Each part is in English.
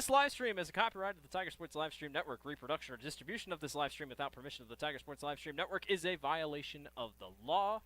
This live stream is a copyright of the Tiger Sports Livestream Network. Reproduction or distribution of this live stream without permission of the Tiger Sports Livestream Network is a violation of the law.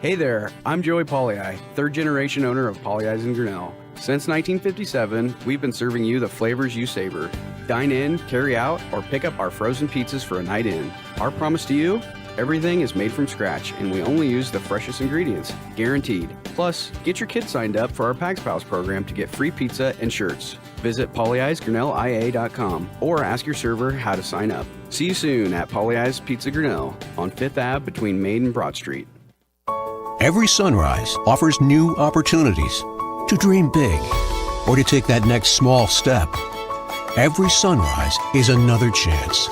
Hey there, I'm Joey Pollyi, third-generation owner of Pollyi's in Grinnell. Since 1957, we've been serving you the flavors you savor. Dine in, carry out, or pick up our frozen pizzas for a night in. Our promise to you? Everything is made from scratch, and we only use the freshest ingredients, guaranteed. Plus, get your kids signed up for our Pags Pals program to get free pizza and shirts. Visit pollyi'sgrinnellia.com or ask your server how to sign up. See you soon at Pollyi's Pizza Grinnell on 5th Ave between Main and Broad Street. Every sunrise offers new opportunities to dream big or to take that next small step. Every sunrise is another chance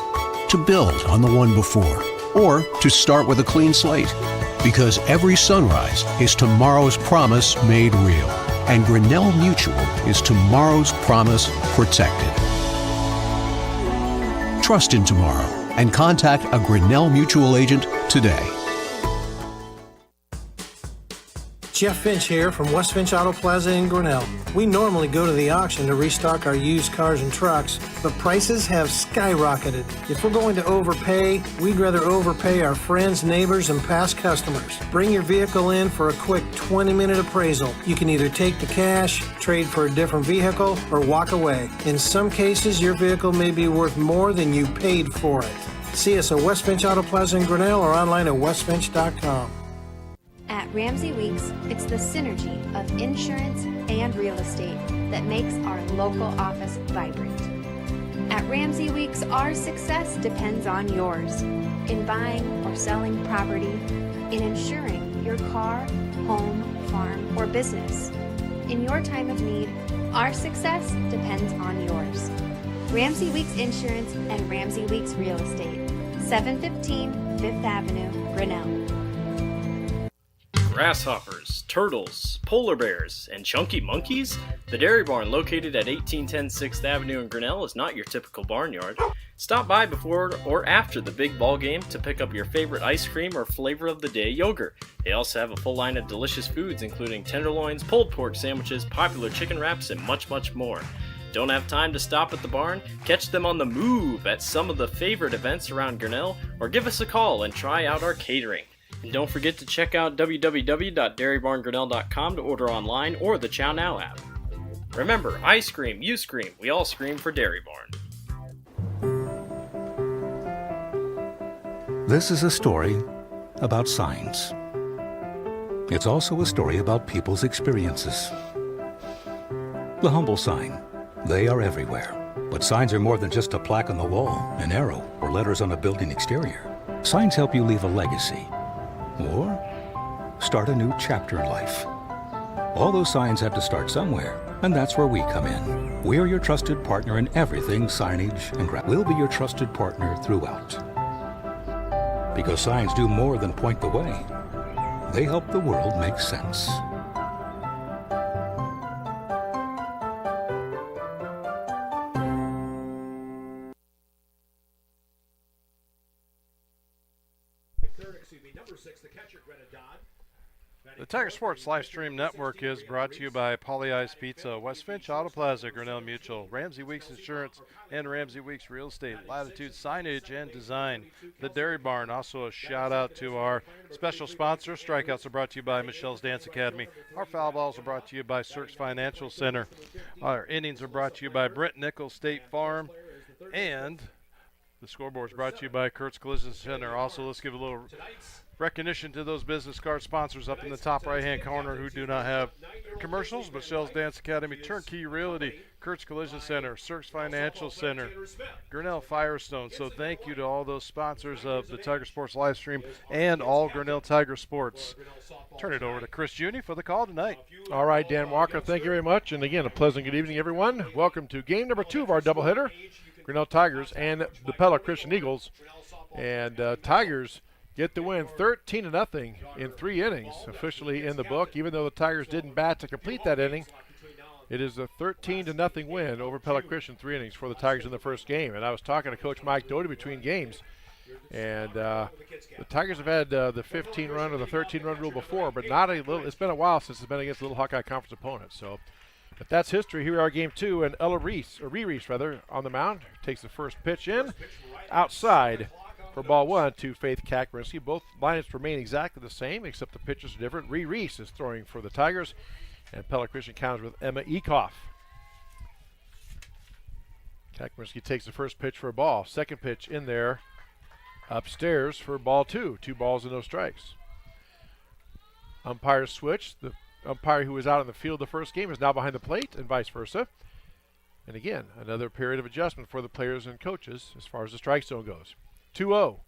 to build on the one before or to start with a clean slate, because every sunrise is tomorrow's promise made real, and Grinnell Mutual is tomorrow's promise protected. Trust in tomorrow and contact a Grinnell Mutual agent today. Jeff Finch here from West Finch Auto Plaza in Grinnell. We normally go to the auction to restock our used cars and trucks, but prices have skyrocketed. If we're going to overpay, we'd rather overpay our friends, neighbors, and past customers. Bring your vehicle in for a quick 20-minute appraisal. You can either take the cash, trade for a different vehicle, or walk away. In some cases, your vehicle may be worth more than you paid for it. See us at West Finch Auto Plaza in Grinnell or online at westfinch.com. At Ramsey Weeks, it's the synergy of insurance and real estate that makes our local office vibrant. At Ramsey Weeks, our success depends on yours in buying or selling property, in insuring your car, home, farm, or business. In your time of need, our success depends on yours. Ramsey Weeks Insurance and Ramsey Weeks Real Estate, 715 5th Avenue, Grinnell. Grasshoppers, turtles, polar bears, and chunky monkeys? The Dairy Barn, located at 1810 6th Avenue in Grinnell, is not your typical barnyard. Stop by before or after the big ball game to pick up your favorite ice cream or flavor of the day yogurt. They also have a full line of delicious foods, including tenderloins, pulled pork sandwiches, popular chicken wraps, and much, much more. Don't have time to stop at the barn? Catch them on the move at some of the favorite events around Grinnell, or give us a call and try out our catering. And don't forget to check out www.dairybarngrinnell.com to order online or the Chow Now app. Remember, I scream, you scream, we all scream for Dairy Barn. This is a story about signs. It's also a story about people's experiences. The humble sign. They are everywhere. But signs are more than just a plaque on the wall, an arrow, or letters on a building exterior. Signs help you leave a legacy. Or start a new chapter in life. All those signs have to start somewhere, and that's where we come in. We're your trusted partner in everything signage and we'll be your trusted partner throughout. Because signs do more than point the way. They help the world make sense. The Tiger Sports Livestream Network is brought to you by Pollyi's Pizza, West Finch Auto Plaza, Grinnell Mutual, Ramsey Weeks Insurance, and Ramsey Weeks Real Estate, Latitude Signage and Design, the Dairy Barn. Also a shout out to our special sponsor. Strikeouts are brought to you by Michelle's Dance Academy. Our foul balls are brought to you by Cirques Financial Center. Our innings are brought to you by Brent Nichols State Farm. And the scoreboard is brought to you by Kurt's Collision Center. Also, let's give a little recognition to those business card sponsors up in the top right-hand corner who do not have commercials. Michelle's Dance Academy, Turnkey Realty, Kurt's Collision Center, Cirques Financial Center, Grinnell Firestone. So thank you to all those sponsors of the Tiger Sports Livestream and all Grinnell Tiger Sports. Turn it over to Chris Juni for the call tonight. All right, Dan Walker, thank you very much. And again, a pleasant good evening, everyone. Welcome to game number 2 of our doubleheader, Grinnell Tigers and the Pella Christian Eagles. And Tigers get the win 13-0 in 3 innings, officially in the book. Even though the Tigers didn't bat to complete that inning, it is a 13-0 win over Pella Christian, 3 innings for the Tigers in the first game. And I was talking to Coach Mike Doty between games, and the Tigers have had the 15-run or the 13-run rule before, but not a little. It's been a while since it's been against Little Hawkeye Conference opponents. So But that's history. Here we are, game 2, and Ella Reese, or Reese rather, on the mound. Takes the first pitch in, outside for ball 1 to Faith Kakmarinski. Both lineups remain exactly the same, except the pitchers are different. Reese is throwing for the Tigers, and Pella Christian counters with Emma Ekoff. Kakmarinski takes the first pitch for a ball. Second pitch in there, upstairs for ball 2. 2 balls and no strikes. Umpires switch. The umpire who was out in the field the first game is now behind the plate, and vice versa. And again, another period of adjustment for the players and coaches as far as the strike zone goes. 2-0.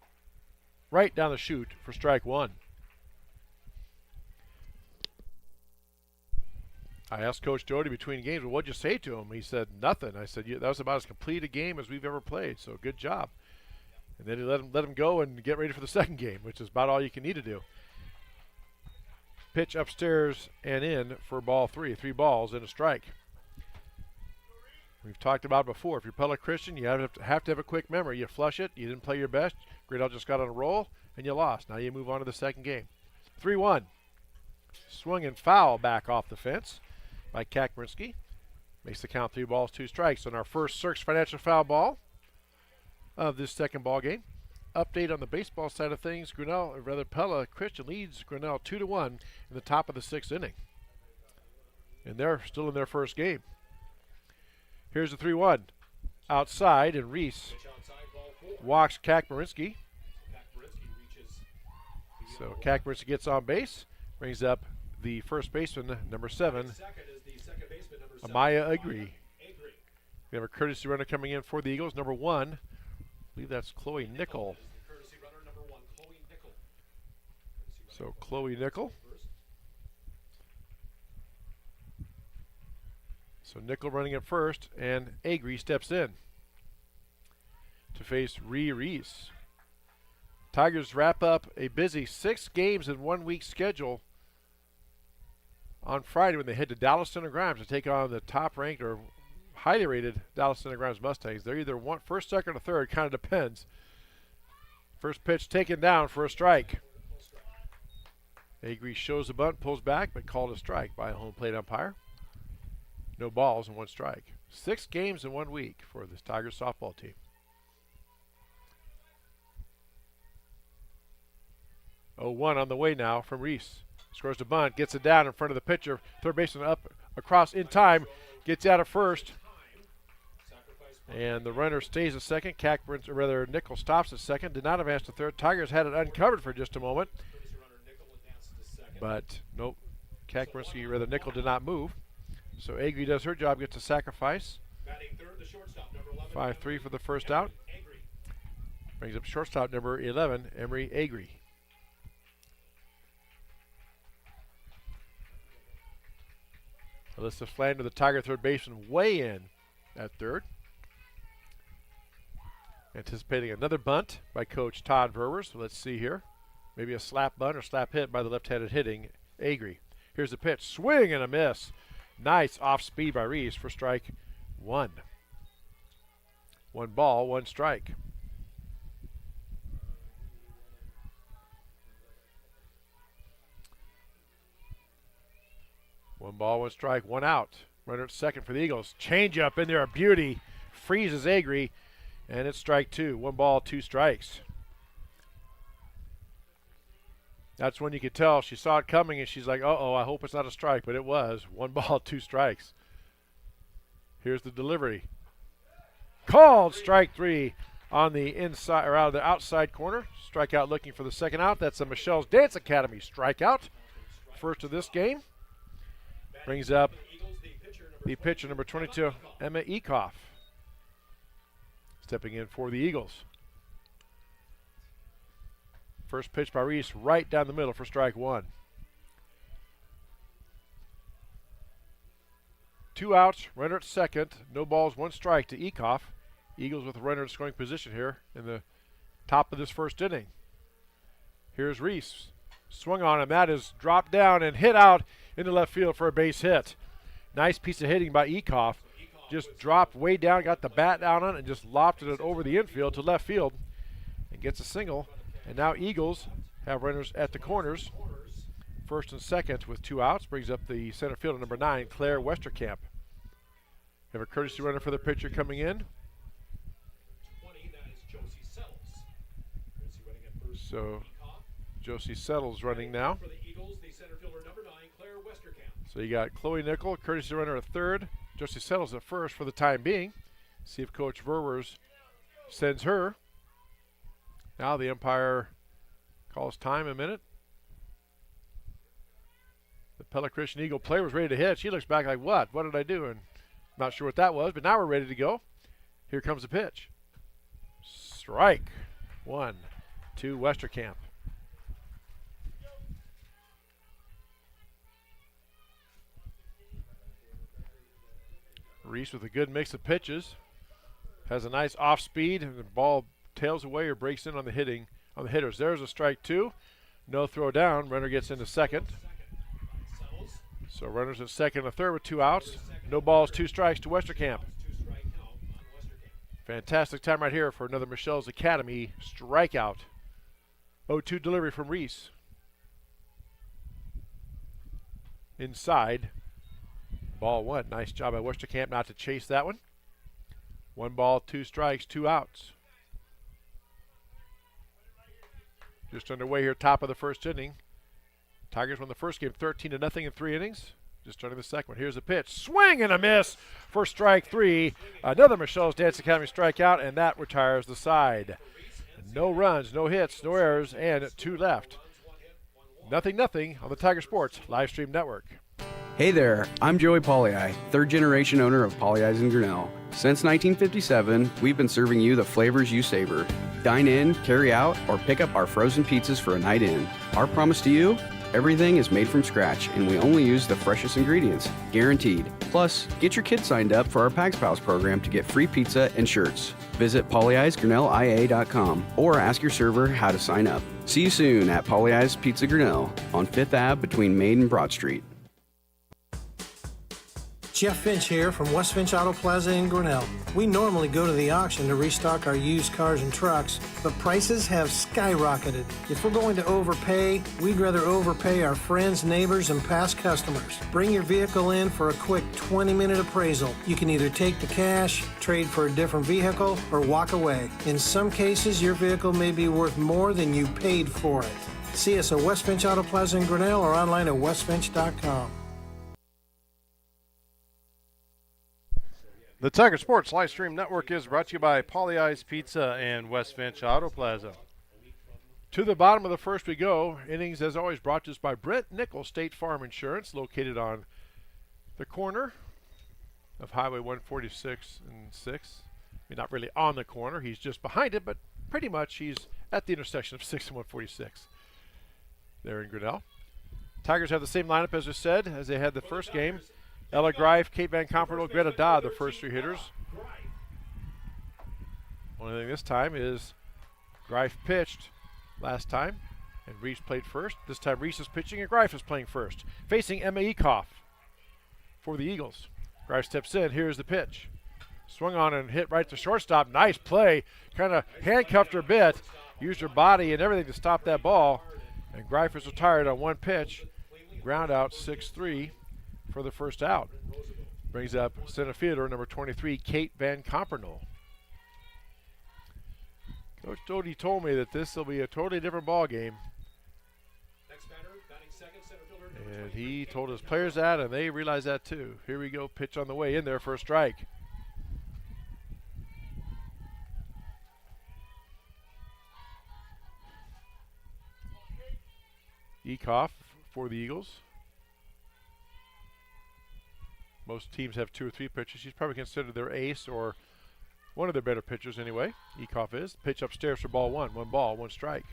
Right down the chute for strike 1. I asked Coach Doty between games, well, what'd you say to him? He said, nothing. I said, that was about as complete a game as we've ever played, so good job. And then he let him go and get ready for the second game, which is about all you can need to do. Pitch upstairs and in for ball 3. 3 balls and a strike. We've talked about it before. If you're Pella Christian, you have to have a quick memory. You flush it. You didn't play your best. Grinnell just got on a roll, and you lost. Now you move on to the second game. 3-1. Swung and foul back off the fence by Kakmarinski. Makes the count 3 balls, 2 strikes on our first Cirques Financial foul ball of this second ball game. Update on the baseball side of things. Grinnell, or rather Pella Christian leads Grinnell 2-1 in the top of the 6th inning. And they're still in their first game. Here's the 3-1. Outside, and Reese walks Kakmarinski. So Kakmarinski gets on base, brings up the first baseman, number 7, Amaya Agri. We have a courtesy runner coming in for the Eagles, number 1. I believe that's Chloe Nickel. So Chloe Nickel. So Nickel running at first, and Agri steps in to face Reese. Tigers wrap up a busy 6 games in 1 week schedule on Friday when they head to Dallas Center Grimes to take on the top-ranked or highly rated Dallas Center Grimes Mustangs. They're either first, second, or third, kind of depends. First pitch taken down for a strike. Agri shows a bunt, pulls back, but called a strike by a home plate umpire. No balls and 1 strike. 6 games in 1 week for this Tigers softball team. 0-1 on the way now from Reese. Scores the bunt, gets it down in front of the pitcher. Third baseman up across in time, gets out at first. And the runner stays at second. Nickel stops at second. Did not advance to third. Tigers had it uncovered for just a moment. But nope, Nickel did not move. So Agri does her job, gets a sacrifice. 5-3 for the first out. Brings up shortstop number 11, Emery Agri. Alyssa Flander, the Tiger third baseman, way in at third. Anticipating another bunt by Coach Todd Verwers. So let's see here. Maybe a slap bunt or slap hit by the left-handed hitting Agri. Here's the pitch. Swing and a miss. Nice off speed by Reese for strike 1. 1 ball, 1 strike. One ball, 1 strike, 1 out. Runner at second for the Eagles. Change up in there, a beauty. Freezes Agri, and it's strike 2. 1 ball, 2 strikes. That's when you could tell she saw it coming and she's like, uh-oh, I hope it's not a strike, but it was. 1 ball, 2 strikes. Here's the delivery. Called strike 3 on the inside or out of the outside corner. Strikeout looking for the second out. That's a Michelle's Dance Academy strikeout. First of this game. Brings up the pitcher, number 22, Emma Ekoff. Stepping in for the Eagles. First pitch by Reese right down the middle for strike 1. 2 outs, runner at second, no balls, 1 strike to Ekoff. Eagles with a runner in scoring position here in the top of this first inning. Here's Reese. Swung on him. That is dropped down and hit out into left field for a base hit. Nice piece of hitting by Ekoff. Just dropped way down, got the bat down on it, and just lofted it over the infield to left field and gets a single. And now Eagles have runners at the corners. First and second with 2 outs. Brings up the center fielder, number 9, Claire Westerkamp. Have a courtesy runner for the pitcher coming in. So Josie Settles running now. So you got Chloe Nickel, courtesy runner at third. Josie Settles at first for the time being. See if Coach Verwers sends her. Now the umpire calls time a minute. The Pella Christian Eagle player was ready to hit. She looks back like, what? What did I do? And not sure what that was, but now we're ready to go. Here comes the pitch. Strike. 1-2 Westerkamp. Reese with a good mix of pitches. Has a nice off speed, and the ball tails away or breaks in on the hitters. There's a strike 2. No throw down. Runner gets into second. So runners at second and third with 2 outs. No balls, 2 strikes to Westerkamp. Fantastic time right here for another Michelle's Academy strikeout. 0-2 delivery from Reese. Inside. Ball 1. Nice job by Westerkamp not to chase that one. 1 ball, 2 strikes, 2 outs. Just underway here, top of the first inning. Tigers won the first game 13-0 in 3 innings. Just starting the second one. Here's a pitch. Swing and a miss for strike 3. Another Michelle's Dance Academy strikeout, and that retires the side. No runs, no hits, no errors, and 2 left. 0-0 on the Tiger Sports Live Stream Network. Hey there, I'm Joey Pollei, third generation owner of Polley's in Grinnell. Since 1957, we've been serving you the flavors you savor. Dine in, carry out, or pick up our frozen pizzas for a night in. Our promise to you? Everything is made from scratch, and we only use the freshest ingredients, guaranteed. Plus, get your kids signed up for our Pags Pals program to get free pizza and shirts. Visit polleisgrinnellia.com or ask your server how to sign up. See you soon at Polley's Pizza Grinnell on 5th Ave between Main and Broad Street. Jeff Finch here from West Finch Auto Plaza in Grinnell. We normally go to the auction to restock our used cars and trucks, but prices have skyrocketed. If we're going to overpay, we'd rather overpay our friends, neighbors, and past customers. Bring your vehicle in for a quick 20-minute appraisal. You can either take the cash, trade for a different vehicle, or walk away. In some cases, your vehicle may be worth more than you paid for it. See us at West Finch Auto Plaza in Grinnell or online at westfinch.com. The Tiger Sports Live Stream Network is brought to you by Polley's Pizza and West Finch Auto Plaza. To the bottom of the first we go. Innings, as always, brought to us by Brent Nickel State Farm Insurance, located on the corner of Highway 146 and 6. I mean, not really on the corner. He's just behind it, but pretty much he's at the intersection of 6 and 146 there in Grinnell. Tigers have the same lineup, as I said, as they had the first game. Ella Greif, Kate Van Comperno, Greta Dodd, the first 3 hitters. Only thing this time is Greif pitched last time, and Reese played first. This time Reese is pitching, and Greif is playing first. Facing Emma Ekoff for the Eagles. Greif steps in. Here's the pitch. Swung on and hit right to shortstop. Nice play. Kind of handcuffed her a bit. Used her body and everything to stop that ball. And Greif is retired on 1 pitch. Ground out 6-3. For the first out. Brings up center fielder number 23, Kate Van Comperno. Coach Doty told me that this will be a totally different ball game. And he told his players that, and they realize that too. Here we go, pitch on the way in there for a strike. Ekoff for the Eagles. Most teams have 2 or 3 pitchers. She's probably considered their ace or one of their better pitchers anyway. Ekoff is. Pitch upstairs for ball 1. 1 ball, 1 strike.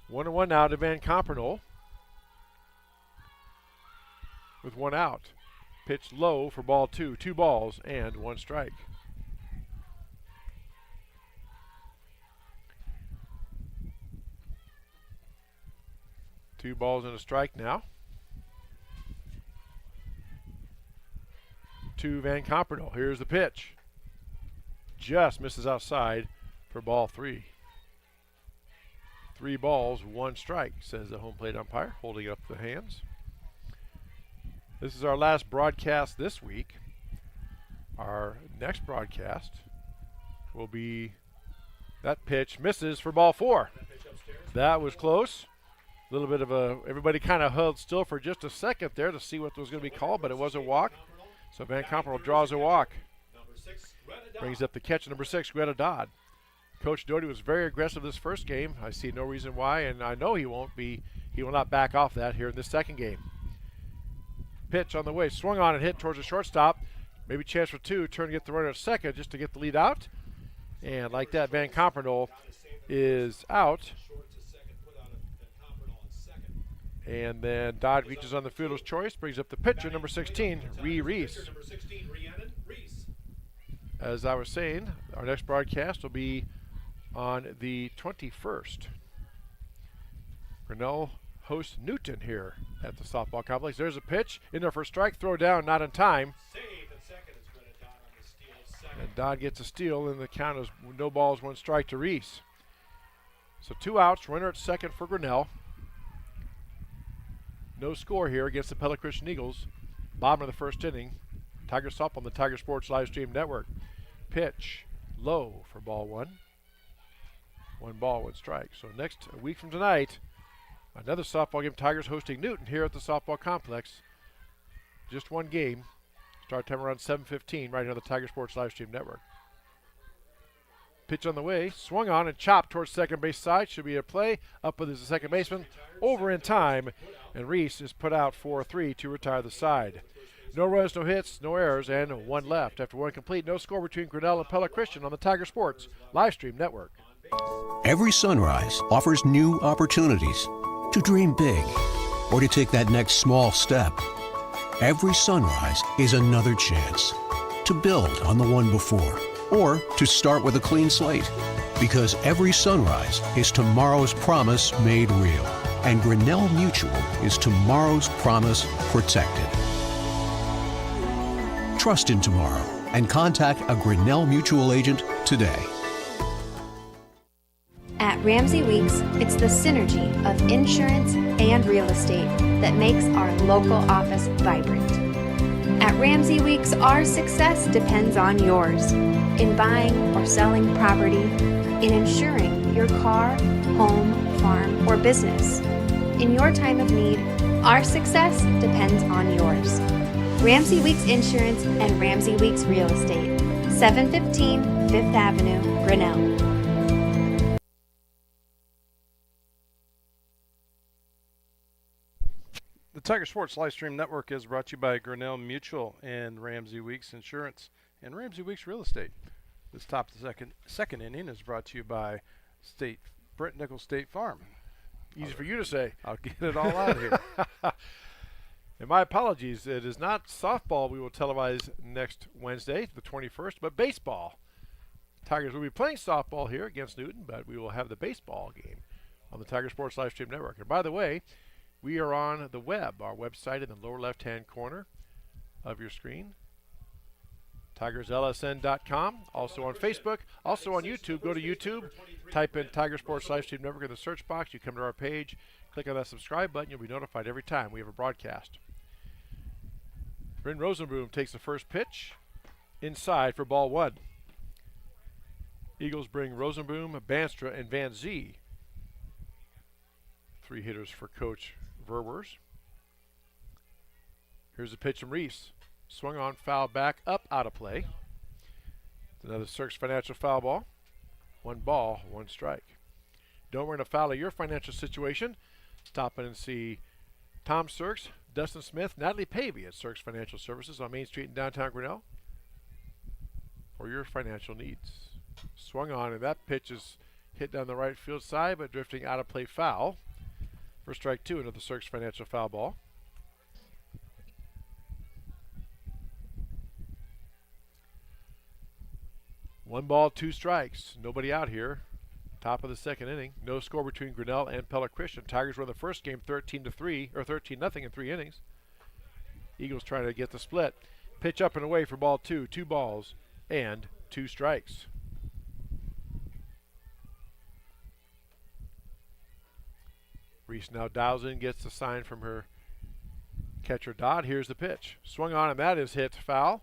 One and 1 now to Van Comperno with 1 out. Pitch low for ball 2. 2 balls and 1 strike. Two balls and a strike now. To Van Comperno. Here's the pitch. Just misses outside for ball 3. 3 balls, 1 strike, says the home plate umpire, holding up the hands. This is our last broadcast this week. Our next broadcast will be that pitch misses for ball 4. That was close. A little bit of everybody kind of held still for just a second there to see what was going to be called, but it was a walk. So Van Kampen draws a walk. Brings up the catch, number 6, Greta Dodd. Coach Doty was very aggressive this first game. I see no reason why, and I know he will not back off that here in this second game. Pitch on the way, swung on and hit towards the shortstop. Maybe chance for 2, turn to get the runner at second just to get the lead out. And like that, Van Kampen is out. And then Dodd reaches on the fielder's choice, brings up the pitcher, number 16, Reese. As I was saying, our next broadcast will be on the 21st. Grinnell hosts Newton here at the softball complex. There's a pitch in there for a strike, throw down, not in time. And Dodd gets a steal, and the count is no balls, 1 strike to Reese. So 2 outs, runner at second for Grinnell. No score here against the Pella Christian Eagles. Bottom of the first inning. Tiger softball on the Tiger Sports Live Stream Network. Pitch low for ball 1. 1 ball, 1 strike. So a week from tonight, another softball game. Tigers hosting Newton here at the softball complex. Just 1 game. Start time around 7:15 right here on the Tiger Sports Live Stream Network. Pitch on the way, swung on and chopped towards second base side. Should be a play. Up with the second baseman. Over in time, and Reese is put out for 3 to retire the side. No runs, no hits, no errors, and 1 left. After 1 complete, no score between Grinnell and Pella Christian on the Tiger Sports Live Stream Network. Every sunrise offers new opportunities to dream big or to take that next small step. Every sunrise is another chance to build on the one before or to start with a clean slate. Because every sunrise is tomorrow's promise made real. And Grinnell Mutual is tomorrow's promise protected. Trust in tomorrow and contact a Grinnell Mutual agent today. At Ramsey Weeks, it's the synergy of insurance and real estate that makes our local office vibrant. At Ramsey Weeks, our success depends on yours in buying or selling property, in insuring your car, home, farm, or business. In your time of need, our success depends on yours. Ramsey Weeks Insurance and Ramsey Weeks Real Estate, 715 5th Avenue, Grinnell. The Tiger Sports Live Stream Network is brought to you by Grinnell Mutual and Ramsey Weeks Insurance and Ramsey Weeks Real Estate. This top of the second inning is brought to you by Brent Nichols State Farm. Easy for you to say. I'll get it all out here. And my apologies, it is not softball we will televise next Wednesday, the 21st, but baseball. Tigers will be playing softball here against Newton, but we will have the baseball game on the Tiger Sports Live Stream Network. And by the way, we are on the web, our website in the lower left-hand corner of your screen, TigersLSN.com, also on Facebook, also on YouTube. Go to YouTube, type in Tiger Sports Live Stream Network in the search box. You come to our page, click on that subscribe button. You'll be notified every time we have a broadcast. Bryn Rosenboom takes the first pitch inside for ball 1. Eagles bring Rosenboom, Banstra, and Van Zee. 3 hitters for Coach Verwers. Here's a pitch from Reese. Swung on, foul back, up, out of play. It's another Cirques Financial foul ball. 1 ball, 1 strike. Don't run afoul of your financial situation. Stop in and see Tom Cirques, Dustin Smith, Natalie Pavey at Cirques Financial Services on Main Street in downtown Grinnell for your financial needs. Swung on, and that pitch is hit down the right field side, but drifting out of play foul. For strike 2, another Cirques Financial foul ball. One ball, 2 strikes. Nobody out here. Top of the second inning. No score between Grinnell and Pella Christian. Tigers won the first game 13-3 or 13-0 in 3 innings. Eagles trying to get the split. Pitch up and away for ball 2. 2 balls and 2 strikes. Reese now dials in, gets the sign from her catcher Dodd. Here's the pitch. Swung on, and that is hit foul.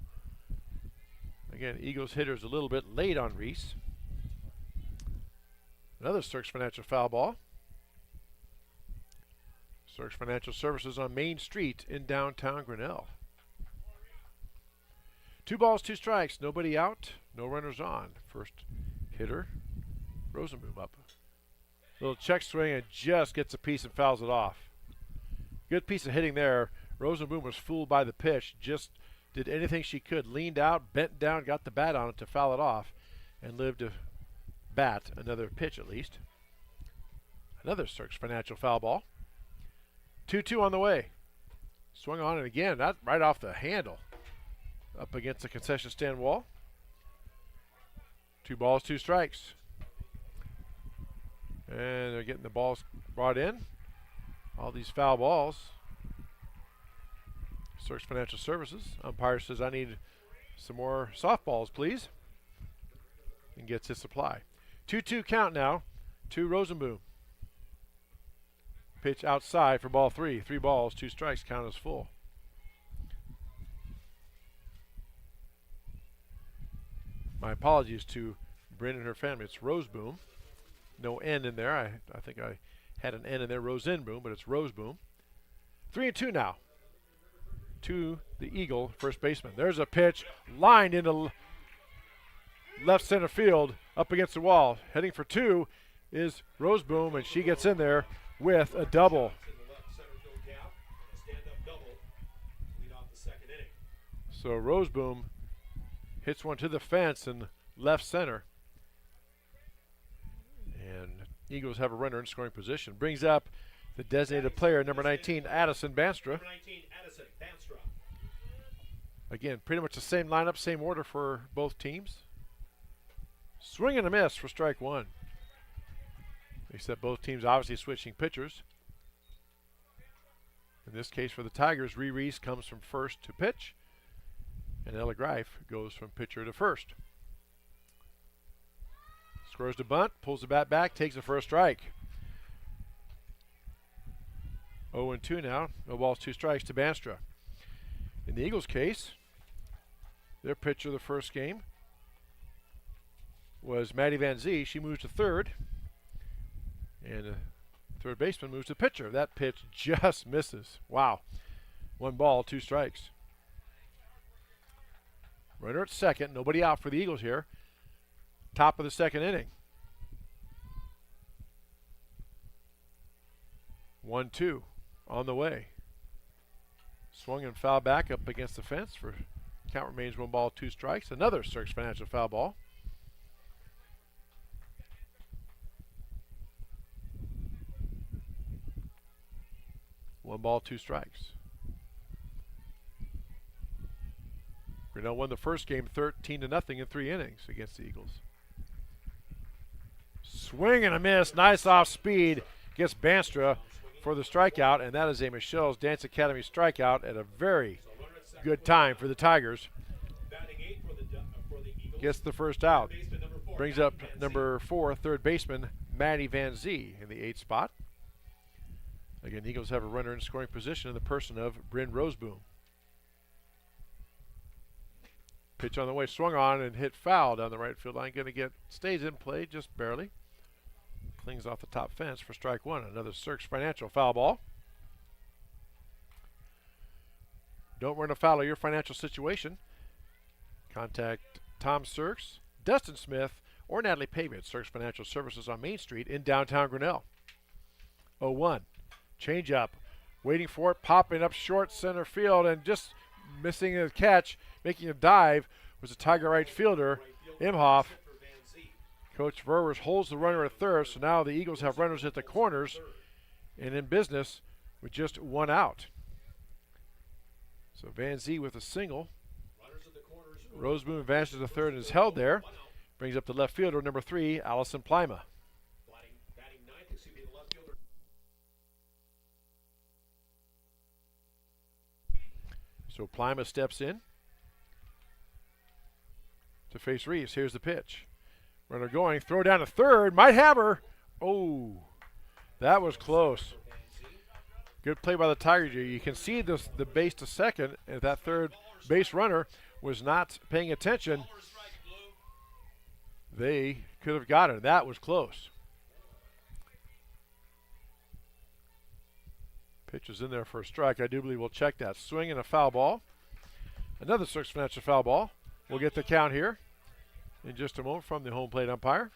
Again, Eagles hitter's a little bit late on Reese. Another Cirques Financial foul ball. Cirques Financial Services on Main Street in downtown Grinnell. 2 balls, 2 strikes. Nobody out, no runners on. First hitter, Rosenboom up. Little check swing and just gets a piece and fouls it off. Good piece of hitting there. Rosenboom was fooled by the pitch. Just did anything she could. Leaned out, bent down, got the bat on it to foul it off, and lived to bat another pitch at least. Another Cirques Financial foul ball. 2-2 on the way. Swung on it again. That right off the handle. Up against the concession stand wall. 2 balls, 2 strikes. And they're getting the balls brought in. All these foul balls. Cirques Financial Services. Umpire says, I need some more softballs, please. And gets his supply. 2-2 count now to Rosenboom. Pitch outside for ball 3. 3 balls, 2 strikes, count as full. My apologies to Bryn and her family. It's Roseboom. No N in there. I think I had an N in there, Rosenboom, but it's Roseboom. 3-2 now to the Eagle first baseman. There's a pitch lined into left center field up against the wall. Heading for 2 is Roseboom, and she gets in there with a double. So Roseboom hits one to the fence in left center. And Eagles have a runner in scoring position. Brings up the designated player, number 19, Addison Banstra. Again, pretty much the same lineup, same order for both teams. Swing and a miss for strike 1. Except both teams obviously switching pitchers. In this case for the Tigers, Reese comes from first to pitch, and Ella Greif goes from pitcher to first. Scores the bunt, pulls the bat back, takes the first strike. 0-2 now, no balls, 2 strikes to Banstra. In the Eagles' case, their pitcher the first game was Maddie Van Zee. She moves to third, and third baseman moves to pitcher. That pitch just misses. Wow. 1 ball, 2 strikes. Runner at second, nobody out for the Eagles here. Top of the second inning. 1-2 on the way. Swung and foul back up against the fence for count remains 1 ball, 2 strikes. Another Cirques Financial foul ball. One ball, 2 strikes. Grinnell won the first game 13-0 in 3 innings against the Eagles. Swing and a miss. Nice off speed. Gets Banstra for the strikeout, and that is a Michelle's Dance Academy strikeout at a very good time for the Tigers. Gets the first out. Brings up number 4, third baseman Maddie Van Zee in the 8th spot. Again, Eagles have a runner in scoring position in the person of Bryn Roseboom. Pitch on the way, swung on and hit foul down the right field line. Stays in play just barely. Clings off the top fence for strike 1. Another Cirques Financial foul ball. Don't run afoul of your financial situation. Contact Tom Cirques, Dustin Smith, or Natalie Pavey at Cirques Financial Services on Main Street in downtown Grinnell. 0-1. Change up. Waiting for it, popping up short center field, and just missing a catch, making a dive, was a Tiger right fielder, Imhoff. Coach Verwers holds the runner at third, so now the Eagles have runners at the corners and in business with just 1 out. So Van Zee with a single. Roseboom advances to third and is held there. Brings up the left fielder, number 3, Allison Plima. So Plima steps in to face Reeves. Here's the pitch. Runner going, throw down to third, might have her. Oh, that was close. Good play by the Tigers. You can see the base to second, and that third base runner was not paying attention. They could have got it. That was close. Pitch is in there for a strike. I do believe we'll check that. Swing and a foul ball. Another Cirques Financial foul ball. We'll get the count here in just a moment from the home plate umpire.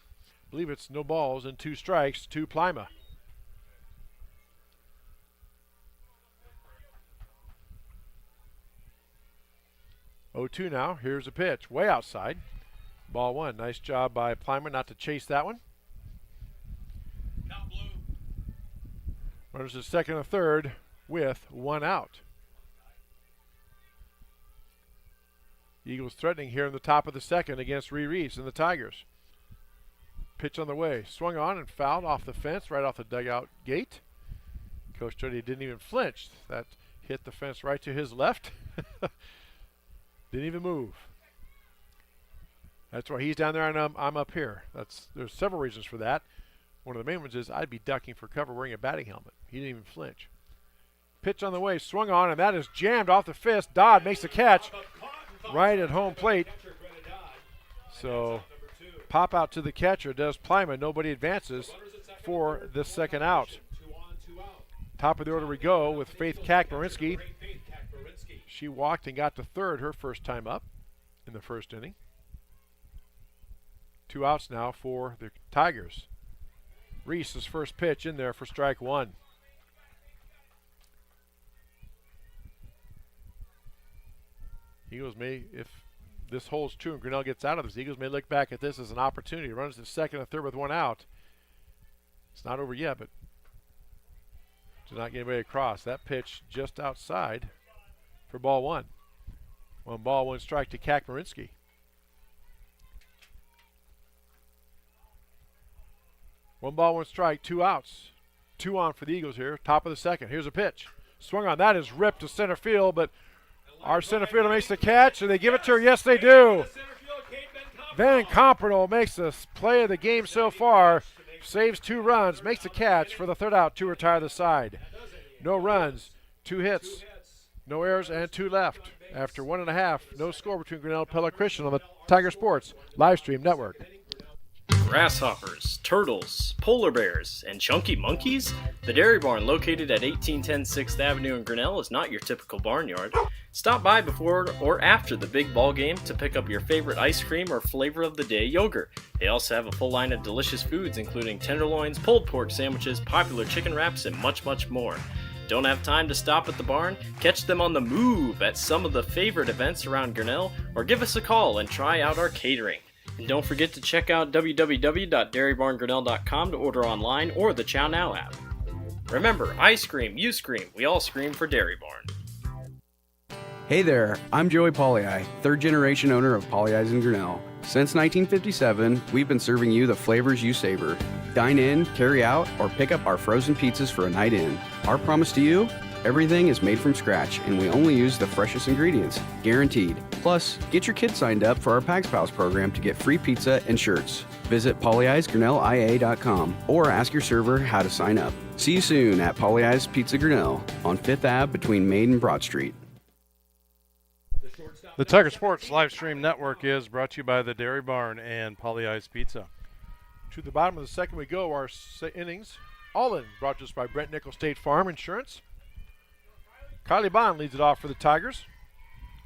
I believe it's no balls and 2 strikes to Pella. Oh, 2 now. Here's a pitch. Way outside. Ball 1. Nice job by Pella not to chase that one. Runners at second and third with 1 out. Eagles threatening here in the top of the second against Reese and the Tigers. Pitch on the way. Swung on and fouled off the fence, right off the dugout gate. Coach Jody didn't even flinch. That hit the fence right to his left. Didn't even move. That's why he's down there and I'm up here. There's several reasons for that. One of the main ones is I'd be ducking for cover wearing a batting helmet. He didn't even flinch. Pitch on the way, swung on, and that is jammed off the fist. Dodd makes the catch right at home plate. So pop out to the catcher does Pella. Nobody advances for the second out. Top of the order we go with Faith Kakmarinski. She walked and got to third her first time up in the first inning. 2 outs now for the Tigers. Reese's first pitch in there for strike 1. Eagles may, if this holds true and Grinnell gets out of this, Eagles may look back at this as an opportunity. Runs to second and third with 1 out. It's not over yet, but to not get anybody across. That pitch just outside for ball 1. 1 ball, 1 strike to Kakmarinski. One ball, 1 strike, 2 outs. 2 on for the Eagles here. Top of the second. Here's a pitch. Swung on. That is ripped to center field, but our center fielder makes the catch, and they give it to her. Yes, they do. Van Compernel makes the play of the game so far. Saves 2 runs, makes the catch for the third out to retire the side. No runs, 2 hits, no errors, and 2 left. After 1.5, no score between Grinnell and Pella Christian on the Tiger Sports Livestream Network. Grasshoppers, turtles, polar bears, and chunky monkeys? The Dairy Barn, located at 1810 6th Avenue in Grinnell, is not your typical barnyard. Stop by before or after the big ball game to pick up your favorite ice cream or flavor of the day yogurt. They also have a full line of delicious foods, including tenderloins, pulled pork sandwiches, popular chicken wraps, and much, much more. Don't have time to stop at the barn? Catch them on the move at some of the favorite events around Grinnell, or give us a call and try out our catering. And don't forget to check out www.dairybarngrinnell.com to order online or the Chow Now app. Remember, I scream, you scream, we all scream for Dairy Barn. Hey there, I'm Joey Pollei, 3rd generation owner of Polley's in Grinnell. Since 1957, we've been serving you the flavors you savor. Dine in, carry out, or pick up our frozen pizzas for a night in. Our promise to you? Everything is made from scratch, and we only use the freshest ingredients, guaranteed. Plus, get your kids signed up for our Pags Pals program to get free pizza and shirts. Visit polleisgrinnellia.com or ask your server how to sign up. See you soon at Polley's Pizza Grinnell on 5th Ave between Main and Broad Street. The Tiger Sports Livestream Network is brought to you by the Dairy Barn and Polley's Pizza. To the bottom of the second we go. Our innings, all in, brought to us by Brent Nickel State Farm Insurance. Kylie Bond leads it off for the Tigers.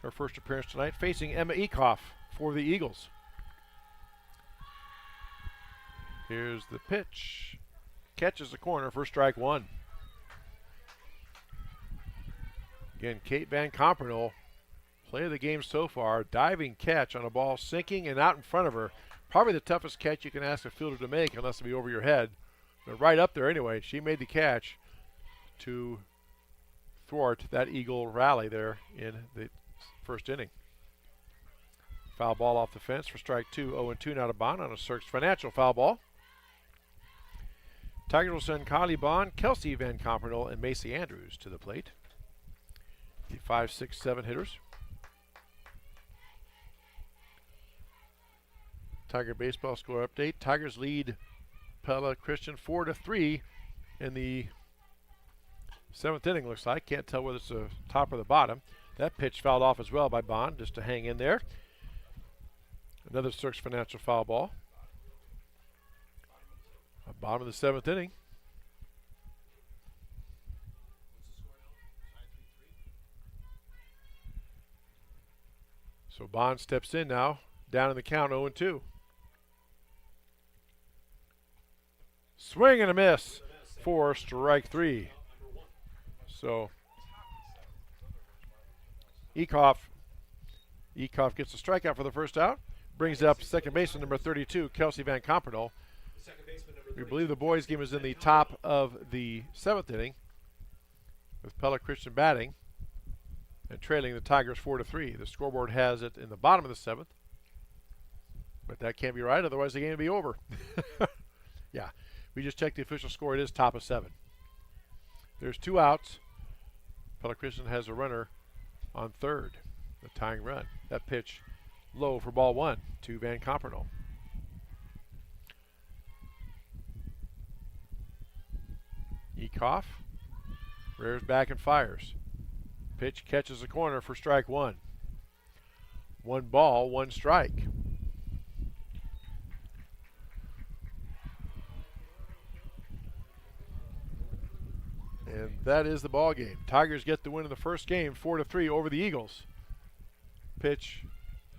Her first appearance tonight, facing Emma Eekhoff for the Eagles. Here's the pitch. Catches the corner for strike 1. Again, Kate Van Compernel, play of the game so far. Diving catch on a ball sinking and out in front of her. Probably the toughest catch you can ask a fielder to make unless it be over your head. But right up there anyway. She made the catch to thwart that Eagle rally there in the first inning. Foul ball off the fence for strike 2. 0-2 now to Bond on a Cirques Financial foul ball. Tigers will send Kylie Bond, Kelsey Van Compernel, and Macy Andrews to the plate. The 5, 6, 7 hitters. Tiger baseball score update. Tigers lead Pella Christian 4-3 in the Seventh inning looks like. Can't tell whether it's the top or the bottom. That pitch fouled off as well by Bond, just to hang in there. Another Cirques Financial foul ball. Bottom of the seventh inning. So Bond steps in now, down in the count, 0-2. Swing and a miss for strike three. So Eekhoff gets a strikeout for the first out. Brings up second baseman number 32, Kelsey Van Compernol. We believe the boys' game is in the top of the seventh inning, with Pella Christian batting and trailing the Tigers 4-3. The scoreboard has it in the bottom of the seventh, but that can't be right, otherwise the game would be over. Yeah, we just checked the official score. It is top of 7. There's 2 outs. Pella Christian has a runner on third, the tying run. That pitch low for ball 1 to Van Compernol. Eekhoff rears back and fires. Pitch catches the corner for strike 1. 1 ball, 1 strike. And that is the ball game. Tigers get the win in the first game, 4-3 over the Eagles. Pitch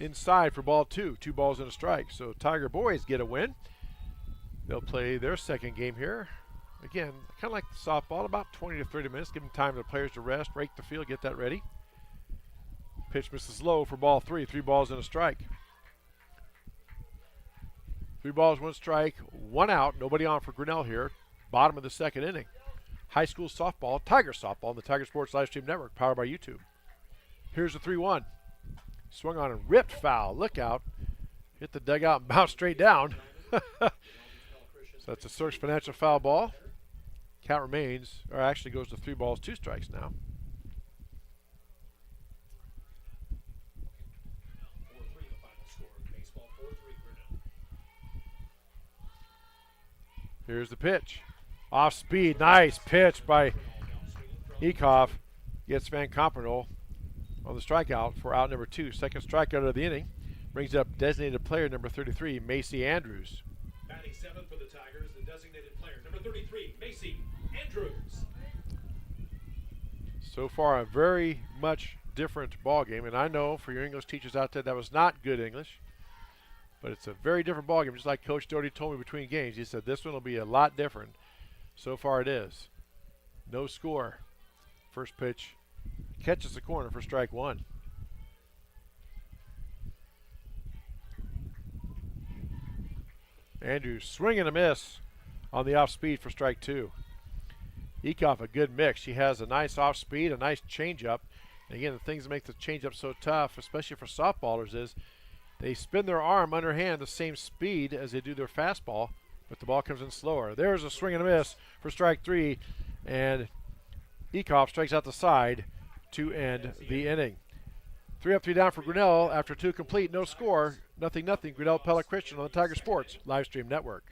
inside for ball 2. 2 balls and a strike. So Tiger boys get a win. They'll play their second game here. Again, kind of like the softball, about 20 to 30 minutes. Give them time for the players to rest, rake the field, get that ready. Pitch misses low for ball 3. 3 balls and a strike. 3 balls, 1 strike, 1 out. Nobody on for Grinnell here. Bottom of the second inning. High school softball, Tiger softball on the Tiger Sports Live Stream Network, powered by YouTube. Here's the 3-1. Swung on and ripped foul. Look out. Hit the dugout and bounced straight down. So that's a Cirques Financial foul ball. Count remains, or actually goes to 3 balls, 2 strikes now. Here's the pitch. Off speed, nice pitch by Eekhoff. Gets Van Compernol on the strikeout for out number 2. Second strikeout of the inning. Brings up designated player number 33, Macy Andrews. Batting 7th for the Tigers, the designated player number 33, Macy Andrews. So far, a very much different ball game, and I know for your English teachers out there that was not good English, but it's a very different ball game. Just like Coach Doty told me between games, he said this one will be a lot different. So far, it is. No score. First pitch catches the corner for strike 1. Andrews swing and a miss on the off speed for strike 2. Eekhoff, a good mix. She has a nice off speed, a nice changeup. And again, the things that make the changeup so tough, especially for softballers, is they spin their arm underhand the same speed as they do their fastball, but the ball comes in slower. There's a swing and a miss for strike 3, and Eekhoff strikes out the side to end the inning. 3 up, 3 down for Grinnell after 2 complete, no score, 0-0. Grinnell Pella Christian on the Tiger Sports Live Stream Network.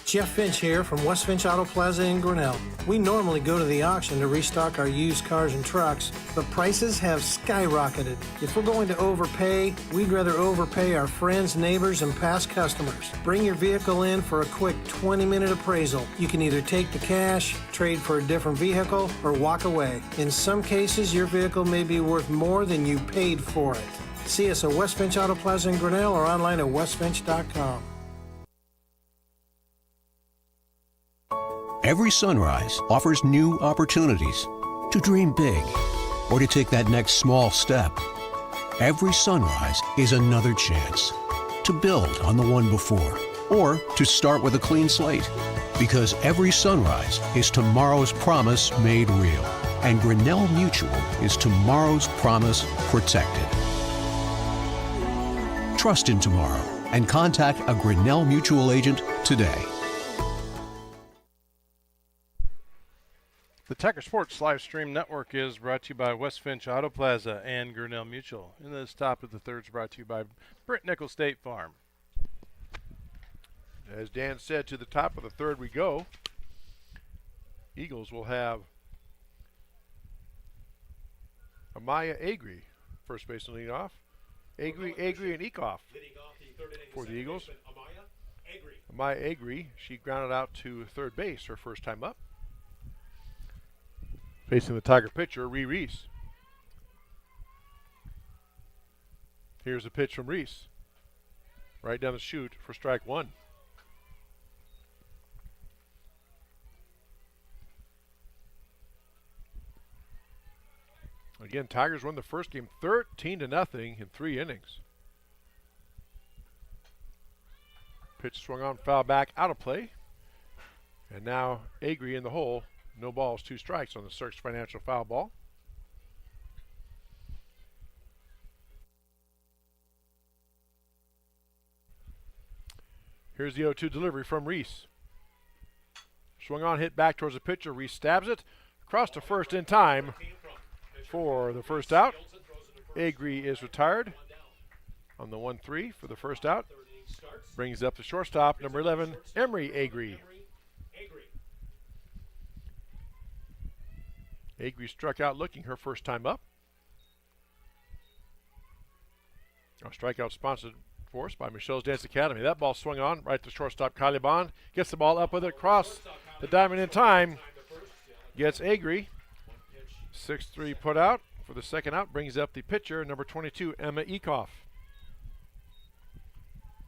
Jeff Finch here from West Finch Auto Plaza in Grinnell. We normally go to the auction to restock our used cars and trucks, but prices have skyrocketed. If we're going to overpay, we'd rather overpay our friends, neighbors, and past customers. Bring your vehicle in for a quick 20-minute appraisal. You can either take the cash, trade for a different vehicle, or walk away. In some cases, your vehicle may be worth more than you paid for it. See us at West Finch Auto Plaza in Grinnell or online at westfinch.com. Every sunrise offers new opportunities to dream big or to take that next small step. Every sunrise is another chance to build on the one before or to start with a clean slate. Because every sunrise is tomorrow's promise made real. And Grinnell Mutual is tomorrow's promise protected. Trust in tomorrow and contact a Grinnell Mutual agent today. The Tiger Sports Live Stream Network is brought to you by West Finch Auto Plaza and Grinnell Mutual. And this top of the third is brought to you by Britt Nickel State Farm. As Dan said, to the top of the third we go. Eagles will have Amaya Agri, first baseman leading off. Agri, and Ekoff for the Eagles. Amaya Agri, she grounded out to third base her first time up. Facing the Tiger pitcher, Reese. Here's a pitch from Reese. Right down the chute for strike one. Again, Tigers won the first game 13-0 in 3 innings. Pitch swung on, foul back, out of play. And now Agri in the hole. No balls, 2 strikes on the Cirques Financial foul ball. Here's the 0-2 delivery from Reese. Swung on, hit back towards the pitcher. Reese stabs it. Across to first in time for the first out. Agri is retired on the 1-3 for the first out. Brings up the shortstop, number 11, Emery Agri. Agri struck out looking her first time up. Our strikeout sponsored for us by Michelle's Dance Academy. That ball swung on right to shortstop Caliban. Gets the ball up with it across the diamond in time. Gets Agri. 6-3 put out for the second out. Brings up the pitcher, number 22, Emma Ekoff.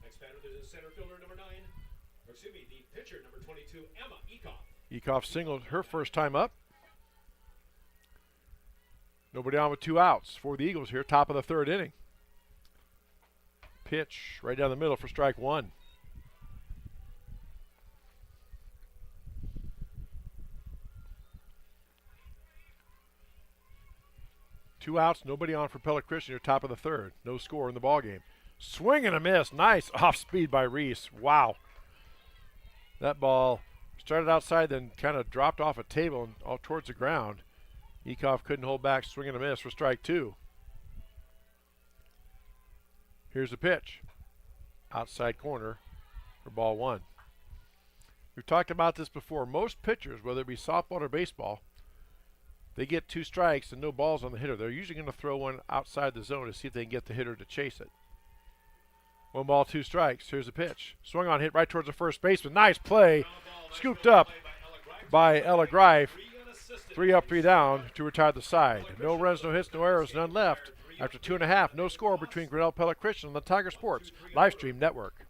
Next batter is center fielder number 9. The pitcher number 22, Emma Ekoff. Ekoff singled her first time up. Nobody on with 2 outs for the Eagles here, top of the 3rd inning. Pitch right down the middle for strike one. Two outs, nobody on for Pella Christian here, top of the 3rd. No score in the ball game. Swing and a miss. Nice off speed by Reese. Wow. That ball started outside, then kind of dropped off a table and all towards the ground. Ekoff couldn't hold back, swing and a miss for strike 2. Here's the pitch. Outside corner for ball 1. We've talked about this before. Most pitchers, whether it be softball or baseball, they get 2 strikes and no balls on the hitter. They're usually going to throw one outside the zone to see if they can get the hitter to chase it. 1 ball, 2 strikes. Here's the pitch. Swung on, hit right towards the first baseman. Nice play. Scooped up by Ella Greif. 3 up, 3 down to retire the side. No runs, no hits, no errors, none left. After 2.5, no score between Grinnell Pella Christian and the Tiger Sports Livestream Network.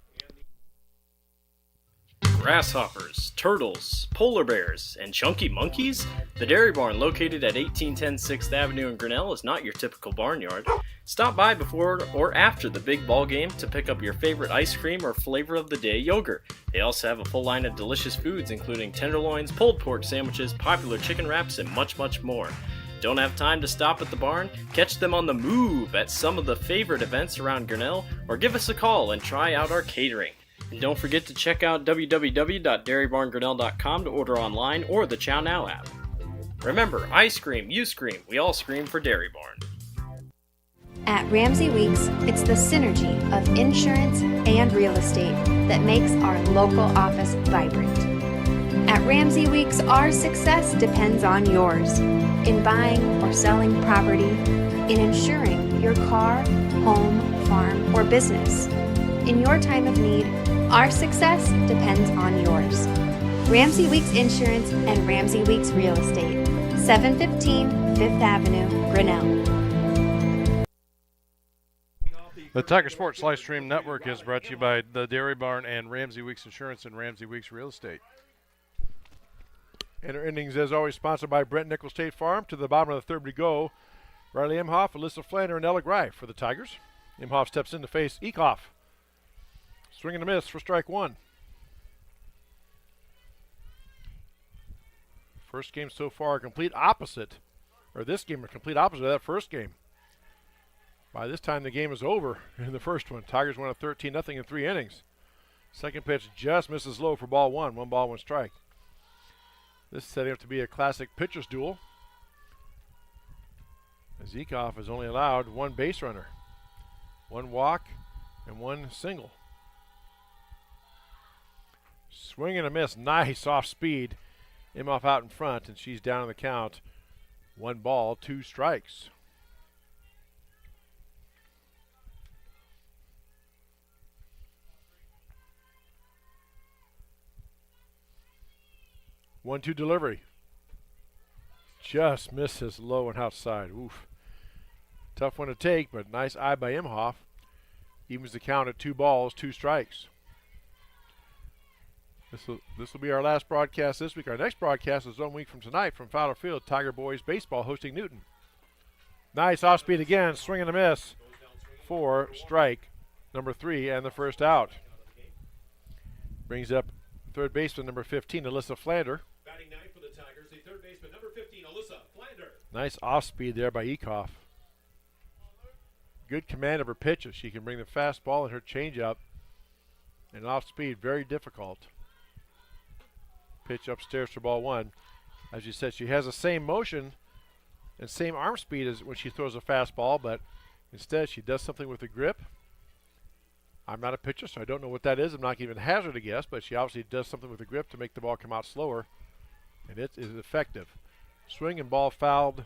Grasshoppers, turtles, polar bears, and chunky monkeys? The Dairy Barn, located at 1810 6th Avenue in Grinnell, is not your typical barnyard. Stop by before or after the big ball game to pick up your favorite ice cream or flavor of the day yogurt. They also have a full line of delicious foods, including tenderloins, pulled pork sandwiches, popular chicken wraps, and much, much more. Don't have time to stop at the barn? Catch them on the move at some of the favorite events around Grinnell, or give us a call and try out our catering. And don't forget to check out www.dairybarngrinnell.com to order online or the Chow Now app. Remember, I scream, you scream, we all scream for Dairy Barn. At Ramsey Weeks, it's the synergy of insurance and real estate that makes our local office vibrant. At Ramsey Weeks, our success depends on yours in buying or selling property, in insuring your car, home, farm, or business. In your time of need, our success depends on yours. Ramsey Weeks Insurance and Ramsey Weeks Real Estate, 715 5th Avenue, Grinnell. The Tiger Sports Livestream Network is brought to you by the Dairy Barn and Ramsey Weeks Insurance and Ramsey Weeks Real Estate. And our innings, as always, sponsored by Brent Nickel State Farm. To the bottom of the 3rd we go. Riley Imhoff, Alyssa Flanner, and Ella Greif for the Tigers. Imhoff steps in to face Ekoff. Swing and a miss for strike 1. First game so far, a complete opposite. Or this game, a complete opposite of that first game. By this time, the game is over in the first one. Tigers won at 13-0 in 3 innings. Second pitch just misses low for ball 1. 1 ball, 1 strike. This is setting up to be a classic pitcher's duel, as Ekoff has only allowed 1 base runner, 1 walk, and 1 single. Swing and a miss. Nice off speed. Imhoff out in front, and she's down on the count. 1 ball, 2 strikes. One-two delivery. Just misses low and outside. Oof. Tough one to take, but nice eye by Imhoff. Evens the count at 2 balls, 2 strikes. This will be our last broadcast this week. Our next broadcast is 1 week from tonight from Fowler Field. Tiger Boys baseball hosting Newton. Nice off speed again, swing and a miss for strike number 3 and the first out. Brings up third baseman number 15, Alyssa Flander. Batting ninth for the Tigers, the third baseman number 15, Alyssa Flander. Nice off speed there by Ecoff. Good command of her pitches. She can bring the fastball and her changeup. And off speed, very difficult. Pitch upstairs for ball 1. As you said, she has the same motion and same arm speed as when she throws a fastball, but instead she does something with the grip. I'm not a pitcher, so I don't know what that is. I'm not even hazard a guess, but she obviously does something with the grip to make the ball come out slower, and it is effective. Swing and ball fouled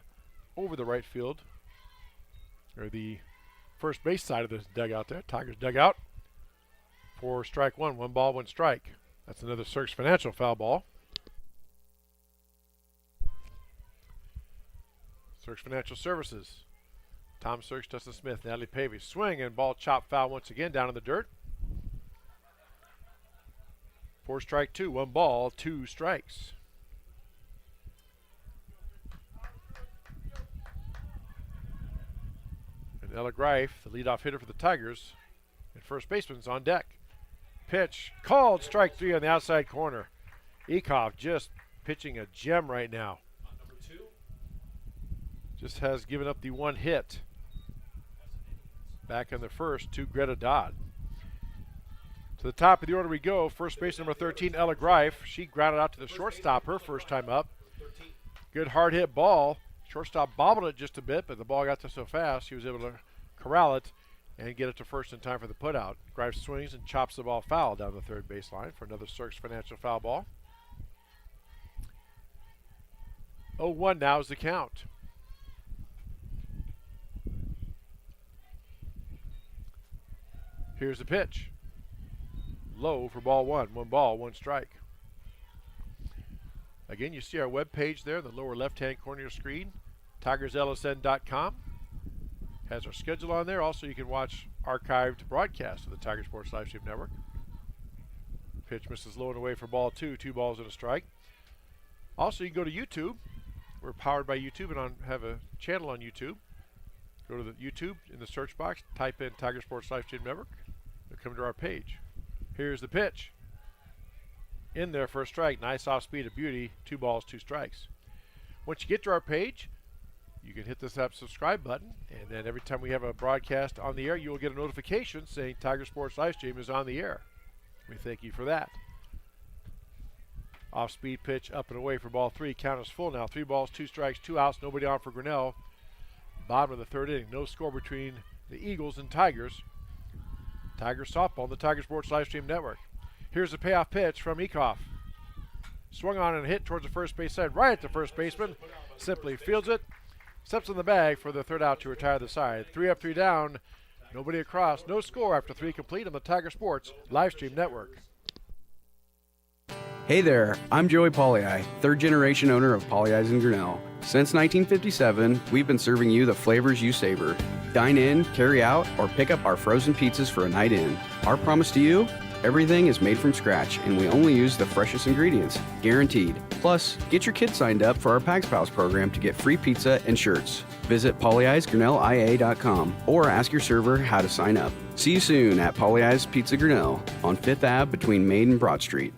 over the right field, or the first base side of the dugout there. Tigers dugout for strike 1. 1 ball, 1 strike. That's another Cirques Financial foul ball. Cirques Financial Services. Tom Cirques, Justin Smith, Natalie Pavey. Swing and ball chopped foul once again down in the dirt. For strike 2. 1 ball, 2 strikes. And Ella Greif, the leadoff hitter for the Tigers, and first baseman's on deck. Pitch called, strike 3 on the outside corner. Ecoff just pitching a gem right now. Just has given up the 1 hit back in the first to Greta Dodd. To the top of the order we go. First base number 13, Ella Greif. She grounded out to the shortstop her first time up. Good hard hit ball. Shortstop bobbled it just a bit, but the ball got there so fast she was able to corral it and get it to first in time for the putout. Greif swings and chops the ball foul down the third baseline for another Cirques Financial foul ball. 0-1 now is the count. Here's the pitch. Low for ball 1. 1 ball, 1 strike. Again, you see our webpage there in the lower left-hand corner of your screen, TigersLSN.com. Has our schedule on there. Also, you can watch archived broadcasts of the Tiger Sports Livestream Network. Pitch misses low and away for ball 2. 2 balls and a strike. Also, you can go to YouTube. We're powered by YouTube and have a channel on YouTube. Go to the YouTube in the search box, type in Tiger Sports Livestream Network. You'll come to our page. Here's the pitch. In there for a strike. Nice off speed of beauty. 2 balls, 2 strikes. Once you get to our page, you can hit this subscribe button, and then every time we have a broadcast on the air, you will get a notification saying Tiger Sports Livestream is on the air. We thank you for that. Off speed pitch up and away for ball 3. Count is full now. 3 balls, 2 strikes, 2 outs. Nobody on for Grinnell. Bottom of the third inning. No score between the Eagles and Tigers. Tigers softball on the Tiger Sports Livestream Network. Here's the payoff pitch from Ecoff. Swung on and hit towards the first base side, right at the first baseman. Simply fields it. Steps in the bag for the third out to retire the side. 3 up, 3 down. Nobody across. No score after 3 complete on the Tiger Sports Livestream Network. Hey there, I'm Joey Pollei, third generation owner of Polley's in Grinnell. Since 1957, we've been serving you the flavors you savor. Dine in, carry out, or pick up our frozen pizzas for a night in. Our promise to you? Everything is made from scratch, and we only use the freshest ingredients, guaranteed. Plus, get your kids signed up for our Pags Pals program to get free pizza and shirts. Visit polleisgrinnellia.com or ask your server how to sign up. See you soon at Polley's Pizza Grinnell on 5th Ave between Main and Broad Street.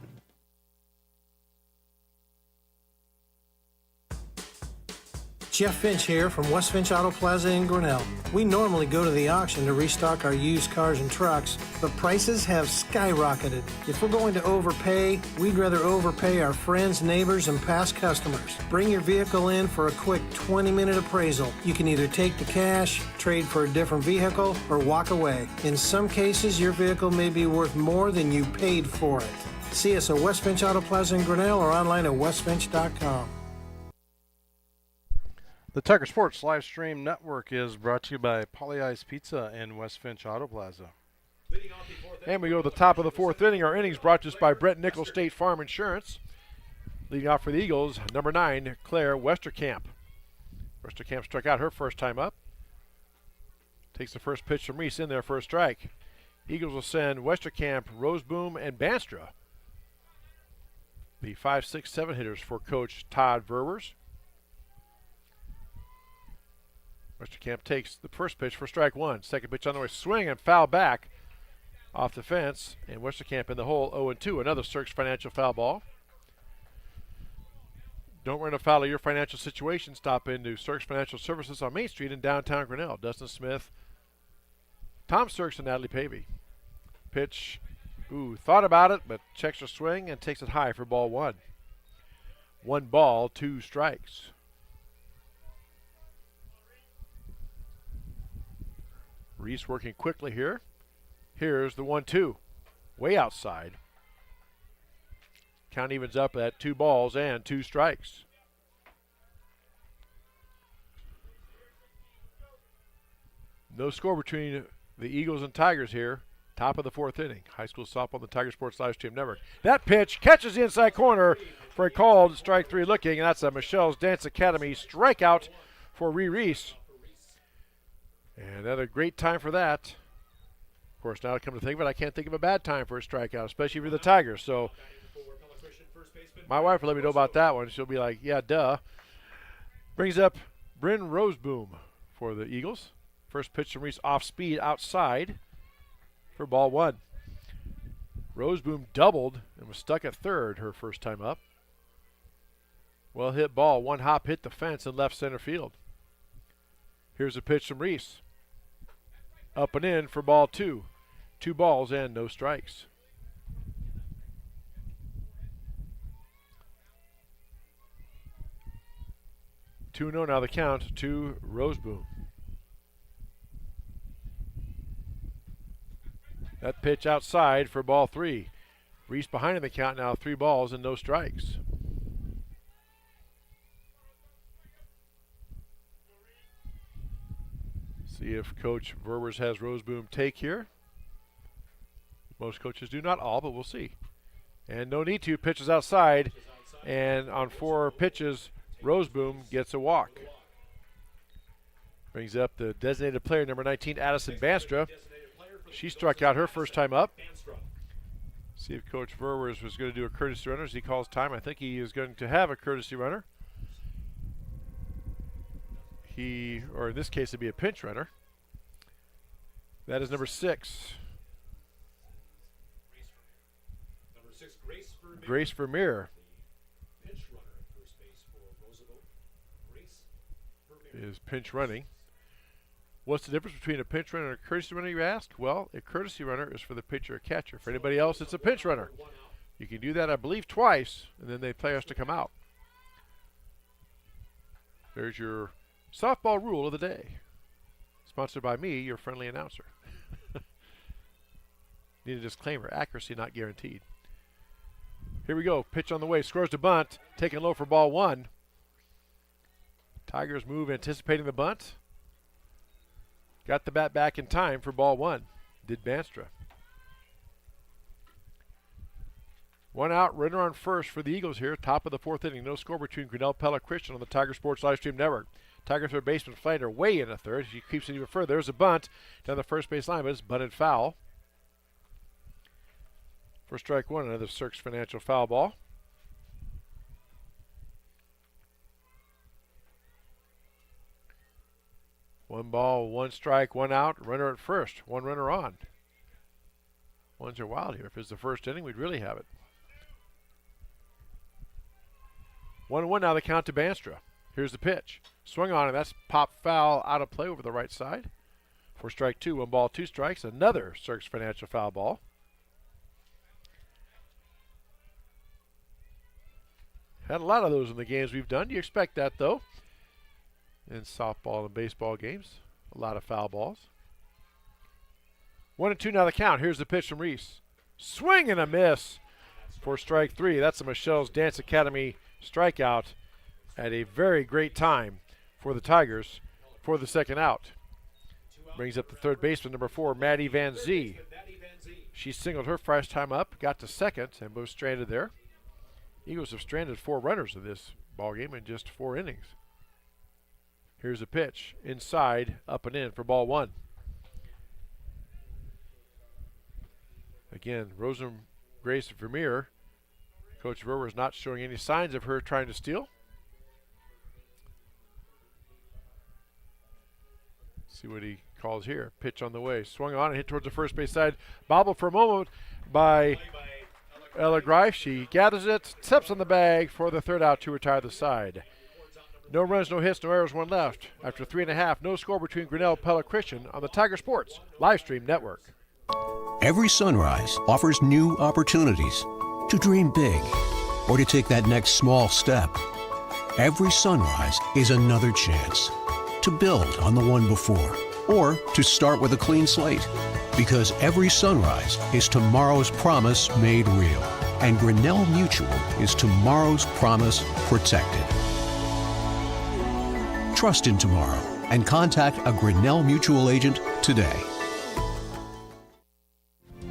Jeff Finch here from West Finch Auto Plaza in Grinnell. We normally go to the auction to restock our used cars and trucks, but prices have skyrocketed. If we're going to overpay, we'd rather overpay our friends, neighbors, and past customers. Bring your vehicle in for a quick 20-minute appraisal. You can either take the cash, trade for a different vehicle, or walk away. In some cases, your vehicle may be worth more than you paid for it. See us at West Finch Auto Plaza in Grinnell or online at westfinch.com. The Tiger Sports live stream network is brought to you by Polly Ice Pizza and West Finch Auto Plaza. And we go to the top of the fourth inning. Our innings brought to us by Brent Nichols State Farm Insurance. Leading off for the Eagles, number 9, Claire Westerkamp. Westerkamp struck out her first time up. Takes the first pitch from Reese in there for a strike. Eagles will send Westerkamp, Roseboom, and Banstra. The 5, 6, 7 hitters for Coach Todd Verwers. Westerkamp takes the first pitch for strike 1. Second pitch on the way, swing and foul back off the fence. And Westerkamp in the hole, 0-2. Another Cirques Financial foul ball. Don't run afoul of your financial situation. Stop into Cirques Financial Services on Main Street in downtown Grinnell. Dustin Smith, Tom Cirques, and Natalie Pavey. Pitch, thought about it, but checks her swing and takes it high for ball 1. 1 ball, 2 strikes. Reese working quickly here. Here's the 1-2. Way outside. Count evens up at 2 balls and 2 strikes. No score between the Eagles and Tigers here. Top of the fourth inning. High school softball on the Tiger Sports Live Stream Network. That pitch catches the inside corner for a called strike 3 looking, and that's a Michelle's Dance Academy strikeout for Reese. And another great time for that. Of course, now to come to think of it, I can't think of a bad time for a strikeout, especially for the Tigers. So my wife will let me know about that one. She'll be like, yeah, duh. Brings up Bryn Roseboom for the Eagles. First pitch from Reese off speed outside for ball 1. Roseboom doubled and was stuck at third her first time up. Well hit ball. 1 hop hit the fence in left center field. Here's a pitch from Reese. Up and in for ball 2. 2 balls and no strikes. Two-0 now the count to Roseboom. That pitch outside for ball 3. Reese behind in the count now, 3 balls and no strikes. See if Coach Verwers has Roseboom take here. Most coaches do, not all, but we'll see. And no need to. Pitches outside, and on 4 pitches, Roseboom gets a walk. Brings up the designated player, number 19, Addison Banstra. She struck out her first time up. See if Coach Verwers was going to do a courtesy runner as he calls time. I think he is going to have a courtesy runner. Or in this case, it'd be a pinch runner. That is number 6. Grace Vermeer is pinch running. What's the difference between a pinch runner and a courtesy runner, you ask? Well, a courtesy runner is for the pitcher or catcher. For anybody else, it's a pinch runner. You can do that, I believe, twice, and then they play us to come out. There's your softball rule of the day. Sponsored by me, your friendly announcer. Need a disclaimer, accuracy not guaranteed. Here we go, pitch on the way, scores to bunt, taken low for ball 1. Tigers move anticipating the bunt. Got the bat back in time for ball 1. Did Banstra. 1 out, runner on first for the Eagles here. Top of the fourth inning. No score between Grinnell, Pella, Christian on the Tiger Sports Live Stream Network. Tiger third baseman Flander way in a third. He keeps it even further. There's a bunt down the first base line, but it's bunted foul. For strike 1, another Cirques Financial foul ball. One ball, 1 strike, 1 out. Runner at first. 1 runner on. Ones are wild here. If it's the first inning, we'd really have it. 1-1 now the count to Banstra. Here's the pitch. Swung on, and that's pop foul out of play over the right side. For strike 2, 1 ball, 2 strikes. Another Cirques Financial foul ball. Had a lot of those in the games we've done. You expect that, though. In softball and baseball games, a lot of foul balls. 1-2 now the count. Here's the pitch from Reese. Swing and a miss. for strike 3. That's the Michelle's Dance Academy strikeout at a very great time for the Tigers for the second out. Brings up the third baseman, number 4, Maddie Van Zee. She singled her first time up, got to second, and was stranded there. Eagles have stranded 4 runners in this ball game in just 4 innings. Here's a pitch inside, up and in for ball 1. Again, Rosen Grace Vermeer. Coach Verwer is not showing any signs of her trying to steal. See what he calls here. Pitch on the way. Swung on and hit towards the first base side. Bobbled for a moment by Ella Greif. She gathers it, steps on the bag for the third out to retire the side. No runs, no hits, no errors, 1 left. After 3.5, no score between Grinnell and Pella Christian on the Tiger Sports Livestream Network. Every sunrise offers new opportunities to dream big or to take that next small step. Every sunrise is another chance to build on the one before or to start with a clean slate. Because every sunrise is tomorrow's promise made real. And Grinnell Mutual is tomorrow's promise protected. Trust in tomorrow and contact a Grinnell Mutual agent today.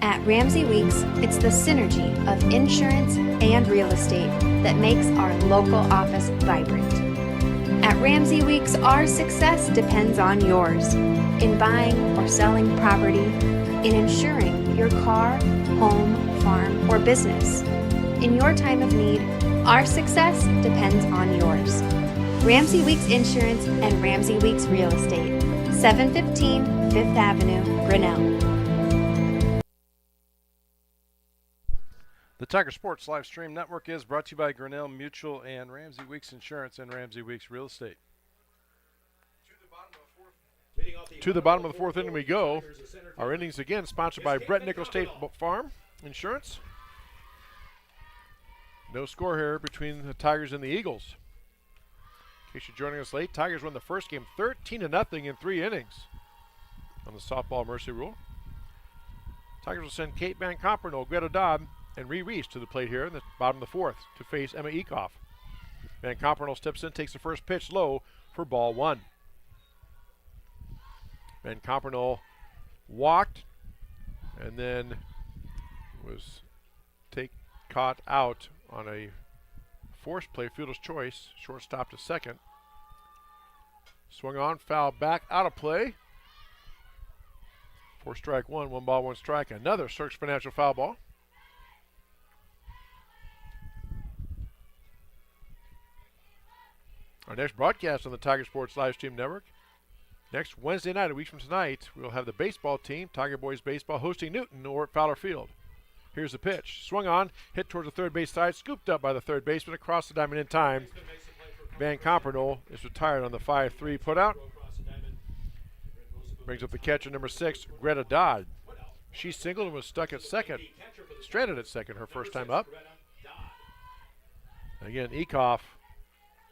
At Ramsey Weeks, it's the synergy of insurance and real estate that makes our local office vibrant. At Ramsey Weeks, our success depends on yours in buying or selling property, in insuring your car, home, farm, or business. In your time of need, our success depends on yours. Ramsey Weeks Insurance and Ramsey Weeks Real Estate, 715 5th Avenue, Grinnell. The Tiger Sports Livestream Network is brought to you by Grinnell Mutual and Ramsey Weeks Insurance and Ramsey Weeks Real Estate. To the bottom of the 4th inning we go. Our innings again sponsored by Brett Nichols State Farm Insurance. No score here between the Tigers and the Eagles. In case you're joining us late, Tigers won the first game 13-0 in 3 innings on the softball mercy rule. Tigers will send Kate Van Compernoll, Greta Dodd, and Ree Reese to the plate here in the bottom of the 4th to face Emma Ekoff. Van Compernoll steps in, takes the first pitch low for ball 1. Van Compernoll walked and then was caught out on a forced play, fielder's choice, shortstop to second. Swung on, foul back, out of play. For strike 1, 1 ball, 1 strike. Another Cirques Financial foul ball. Our next broadcast on the Tiger Sports Livestream Network. Next Wednesday night, a week from tonight, we'll have the baseball team, Tiger Boys Baseball, hosting Newton or at Fowler Field. Here's the pitch. Swung on, hit towards the third base side, scooped up by the third baseman across the diamond in time. Van Compernoll is retired on the 5-3 putout. Brings up the catcher, number 6, Greta Dodd. She singled and was stuck at second, stranded at second her first time up. Again, Ekoff,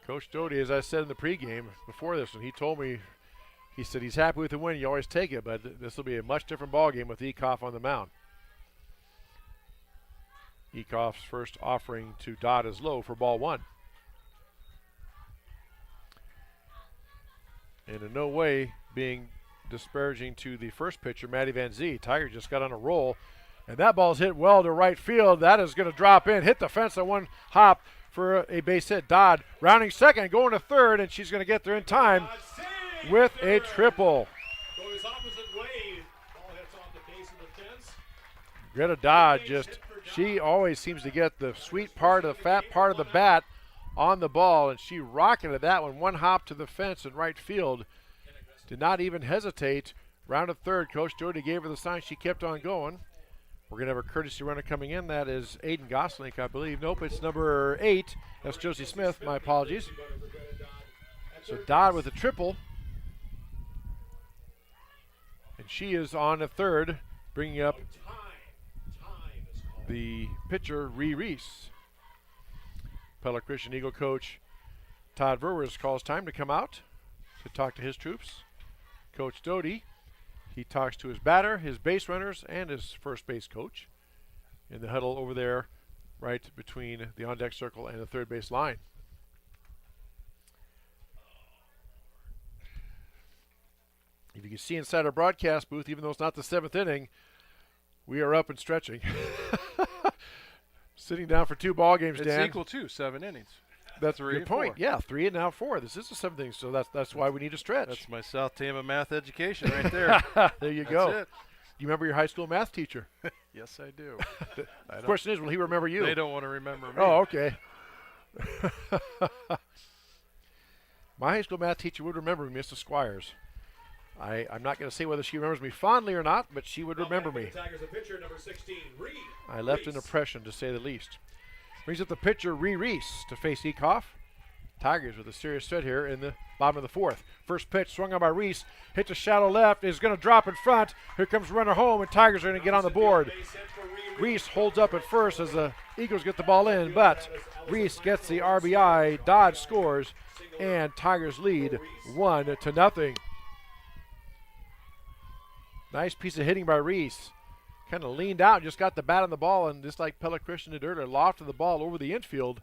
Coach Doty, as I said in the pregame before this one, he told me, he said he's happy with the win, you always take it, but this will be a much different ball game with Ekoff on the mound. Ekoff's first offering to Dodd is low for ball 1. And in no way being disparaging to the first pitcher, Maddie Van Zee. Tiger just got on a roll, and that ball's hit well to right field. That is going to drop in, hit the fence on 1 hop for a base hit. Dodd rounding second, going to third, and she's going to get there in time with a triple. Goes opposite way. Ball hits off the base of the fence. Greta Dodd she always seems to get the sweet part of the fat part of the bat on the ball, and she rocketed that one. 1 hop to the fence in right field. Did not even hesitate. Rounded third. Coach Doty gave her the sign. She kept on going. We're going to have a courtesy runner coming in. That is Aiden Goslink, I believe. Nope, it's number 8. That's Josie Smith. My apologies. So Dodd with a triple. And she is on a third, bringing up the pitcher, Ree Reese. Pella Christian Eagle coach Todd Verwers calls time to come out to talk to his troops. Coach Doty, he talks to his batter, his base runners, and his first base coach in the huddle over there right between the on-deck circle and the third base line. If you can see inside our broadcast booth, even though it's not the 7th inning, we are up and stretching. Sitting down for 2 ball games, Dan. It's equal to 7 innings. That's Three your and point. 4. Yeah, 3 and now 4. This is the 7th inning, so that's why we need to stretch. That's my South Tama math education right there. There you go. That's it. Do you remember your high school math teacher? Yes, I do. The question is, will he remember you? They don't want to remember me. Oh, okay. My high school math teacher would remember me, Mrs. Squires. I'm not going to say whether she remembers me fondly or not, but she would remember me. Tigers, a pitcher, number 16, I left an impression, to say the least. Brings up the pitcher, Reese, to face Ecoff. Tigers with a serious threat here in the bottom of the 4th. First pitch swung on by Reese. Hit to shallow left. Is going to drop in front. Here comes runner home, and Tigers are going to get on the board. Reese holds up at first as the Eagles get the ball in, but Reese gets the RBI. Dodge scores, and Tigers lead 1-0. Nice piece of hitting by Reese. Kind of leaned out and just got the bat on the ball, and just like Pella Christian did earlier, lofted the ball over the infield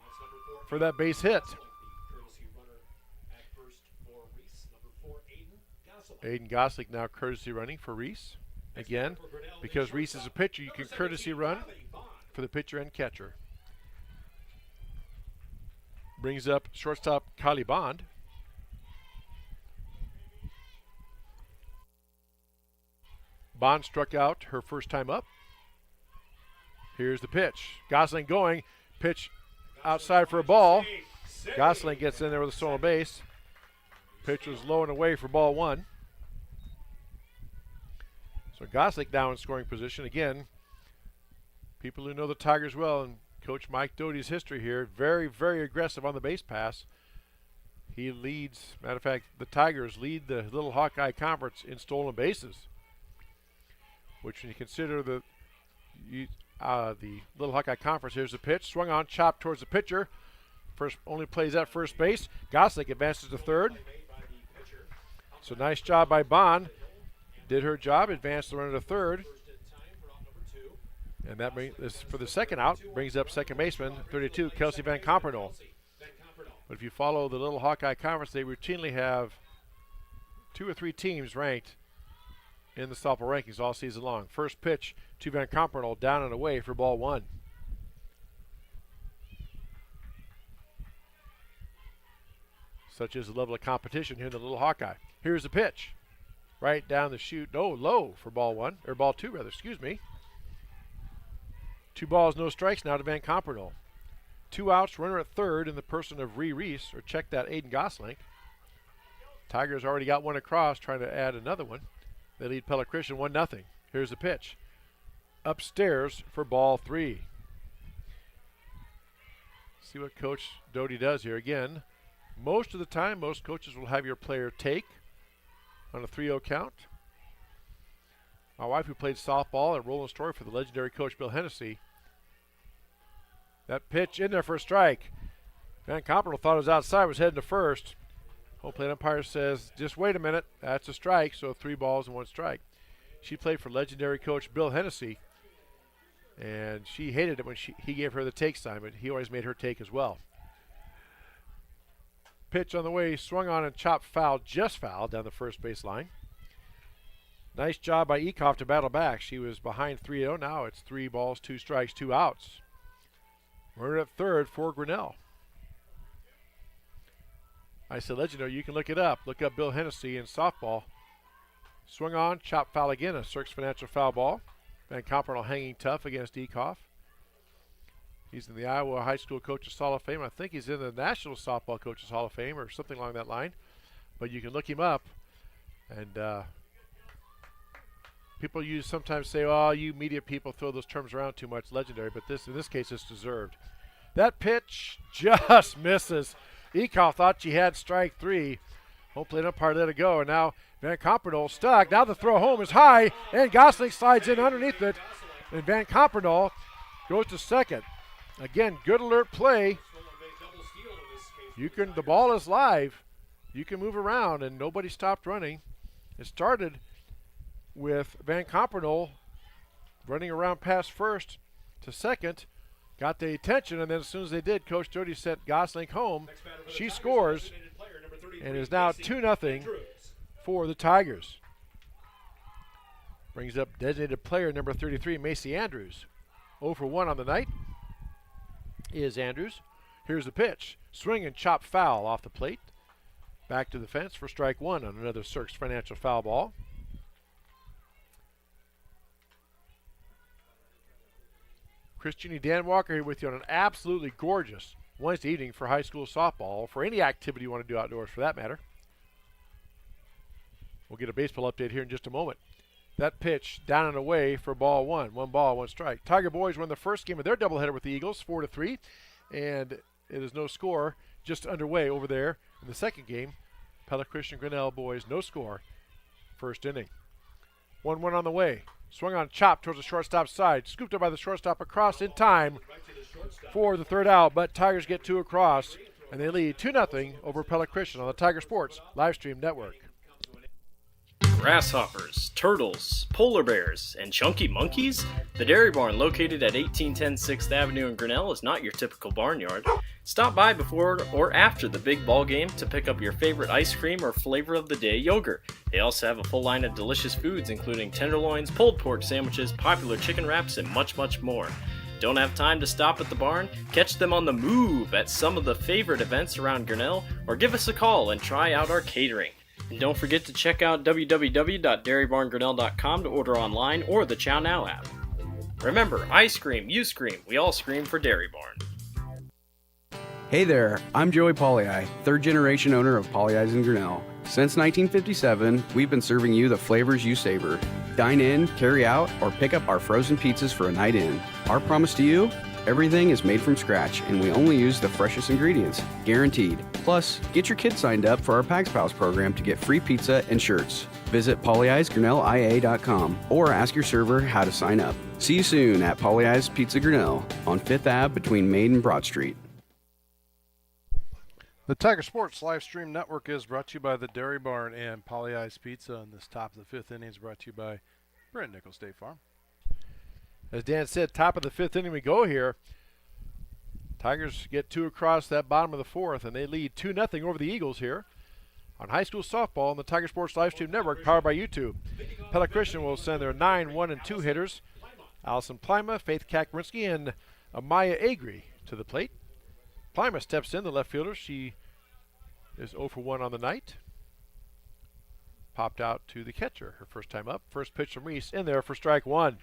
for that base hit. Aiden Goslick now courtesy running for Reese. Again, because Reese is a pitcher, you can courtesy run for the pitcher and catcher. Brings up shortstop Kylie Bond. Bond struck out her first time up. Here's the pitch. Gosling going. Pitch outside for a ball. Gosling gets in there with a stolen base. Pitch was low and away for ball 1. So Gosling now in scoring position. Again, people who know the Tigers well and Coach Mike Doty's history here, very, very aggressive on the base pass. He leads, matter of fact, the Tigers lead the Little Hawkeye Conference in stolen bases, which when you consider the Little Hawkeye Conference, here's the pitch. Swung on, chopped towards the pitcher. First only plays at first base. Gosling advances to third. So nice job by Bond. Did her job, advanced the runner to third. And that brings, for the second out, brings up second baseman, 32, Kelsey Van Compernol. But if you follow the Little Hawkeye Conference, they routinely have 2 or 3 teams ranked in the softball rankings all season long. First pitch to Van Compernol, down and away for ball 1. Such is the level of competition here in the Little Hawkeye. Here's the pitch. Right down the chute. No, low for ball 1, or ball 2 rather, excuse me. 2 balls, no strikes now to Van Compernol. 2 outs, runner at third in the person of Reese, or check that, Aiden Gosling. Tigers already got one across, trying to add another one. They lead Pella Christian 1-0. Here's the pitch. Upstairs for ball 3. See what Coach Doty does here. Again, most of the time, most coaches will have your player take on a 3-0 count. My wife, who played softball at Roland Story for the legendary coach Bill Hennessy, that pitch in there for a strike. Van Compernol thought it was outside, was heading to first. Home plate umpire says, just wait a minute, that's a strike, so 3 balls and 1 strike. She played for legendary coach Bill Hennessy, and she hated it when he gave her the take sign, but he always made her take as well. Pitch on the way, swung on and chopped foul, just foul down the first base line. Nice job by Ecoff to battle back. She was behind 3-0. Now it's 3 balls, 2 strikes, 2 outs. Runner at third for Grinnell. I said, legendary, you can look it up. Look up Bill Hennessy in softball. Swung on, chopped foul again, a Cirques Financial foul ball. Van Compernol hanging tough against Ecoff. He's in the Iowa High School Coaches Hall of Fame. I think he's in the National Softball Coaches Hall of Fame or something along that line. But you can look him up. And people sometimes say, oh, you media people throw those terms around too much, legendary. But in this case, it's deserved. That pitch just misses. Ecoff thought she had strike 3. Home plate umpire let it go. And now Van Compernol stuck. Now the throw home is high. And Gosling slides in underneath it. And Van Compernol goes to second. Again, good alert play. The ball is live. You can move around, and nobody stopped running. It started with Van Compernol running around past first to second, got the attention, and then as soon as they did, Coach Doty sent Gosling home. She scores, and it is now 2-0 for the Tigers. Brings up designated player number 33, Macy Andrews. 0 for 1 on the night is Andrews. Here's the pitch. Swing and chop foul off the plate. Back to the fence for strike one on another Cirques Financial foul ball. Christiane Dan Walker here with you on an absolutely gorgeous Wednesday evening for high school softball, or for any activity you want to do outdoors for that matter. We'll get a baseball update here in just a moment. That pitch down and away for ball one. 1 ball, 1 strike. Tiger boys won the first game of their doubleheader with the Eagles, 4-3. And it is no score, just underway over there in the second game. Pella Christian Grinnell boys, no score, first inning. 1-1 on the way. Swung on chop towards the shortstop side. Scooped up by the shortstop across in time for the third out. But Tigers get 2 across, and they lead 2-0 over Pella Christian on the Tiger Sports Livestream Network. Grasshoppers, turtles, polar bears, and chunky monkeys? The Dairy Barn, located at 1810 6th Avenue in Grinnell, is not your typical barnyard. Stop by before or after the big ball game to pick up your favorite ice cream or flavor of the day yogurt. They also have a full line of delicious foods, including tenderloins, pulled pork sandwiches, popular chicken wraps, and much, much more. Don't have time to stop at the barn? Catch them on the move at some of the favorite events around Grinnell, or give us a call and try out our catering. And don't forget to check out www.dairybarngrinnell.com to order online or the Chow Now app. Remember, I scream, you scream, we all scream for Dairy Barn. Hey there, I'm Joey Pollei, third generation owner of Polley's in Grinnell. Since 1957, we've been serving you the flavors you savor. Dine in, carry out, or pick up our frozen pizzas for a night in. Our promise to you? Everything is made from scratch, and we only use the freshest ingredients, guaranteed. Plus, get your kids signed up for our Pags Pals program to get free pizza and shirts. Visit pollyeyesgrinnellia.com or ask your server how to sign up. See you soon at Polley's Pizza Grinnell on 5th Ave between Main and Broad Street. The Tiger Sports Livestream Network is brought to you by the Dairy Barn and Polley's Pizza, and this top of the 5th inning is brought to you by Brent Nickel State Farm. As Dan said, top of the 5th inning we go here. Tigers get 2 across that bottom of the 4th, and they lead 2-0 over the Eagles here on high school softball on the Tiger Sports Livestream Network, powered by YouTube. Pella Christian will send their 9, 1, and 2 hitters, Allison Plima, Faith Kakrinsky, and Amaya Agri to the plate. Plima steps in, the left fielder. She is 0 for 1 on the night. Popped out to the catcher, her first time up. First pitch from Reese in there for strike one.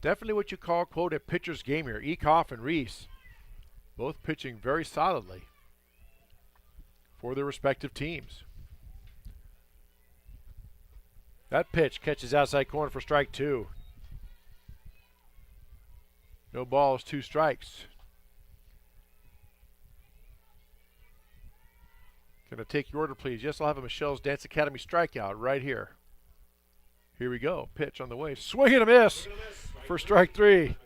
Definitely what you call, quote, a pitcher's game here. Eekhoff and Reese both pitching very solidly for their respective teams. That pitch catches outside corner for strike 2. No balls, 2 strikes. Going to take your order, please. Yes, I'll have a Michelle's Dance Academy strikeout right here. Here we go. Pitch on the way. Swing and a miss for strike 3.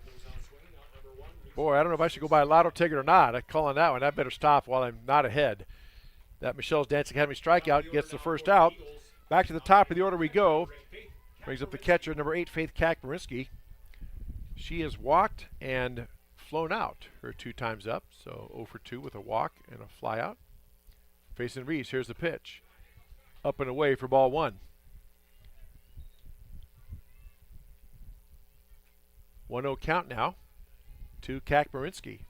Boy, I don't know if I should go by a lotto ticket or not. I'm calling that one. I better stop while I'm not ahead. That Michelle's Dance Academy strikeout gets the first out. Back to the top of the order we go. Brings up the catcher, number 8, Faith Kakrinsky. She has walked and flown out her 2 times up. So 0 for 2 with a walk and a fly out. Facing Reese, here's the pitch. Up and away for ball 1. 1-0 count now to Kakrinsky.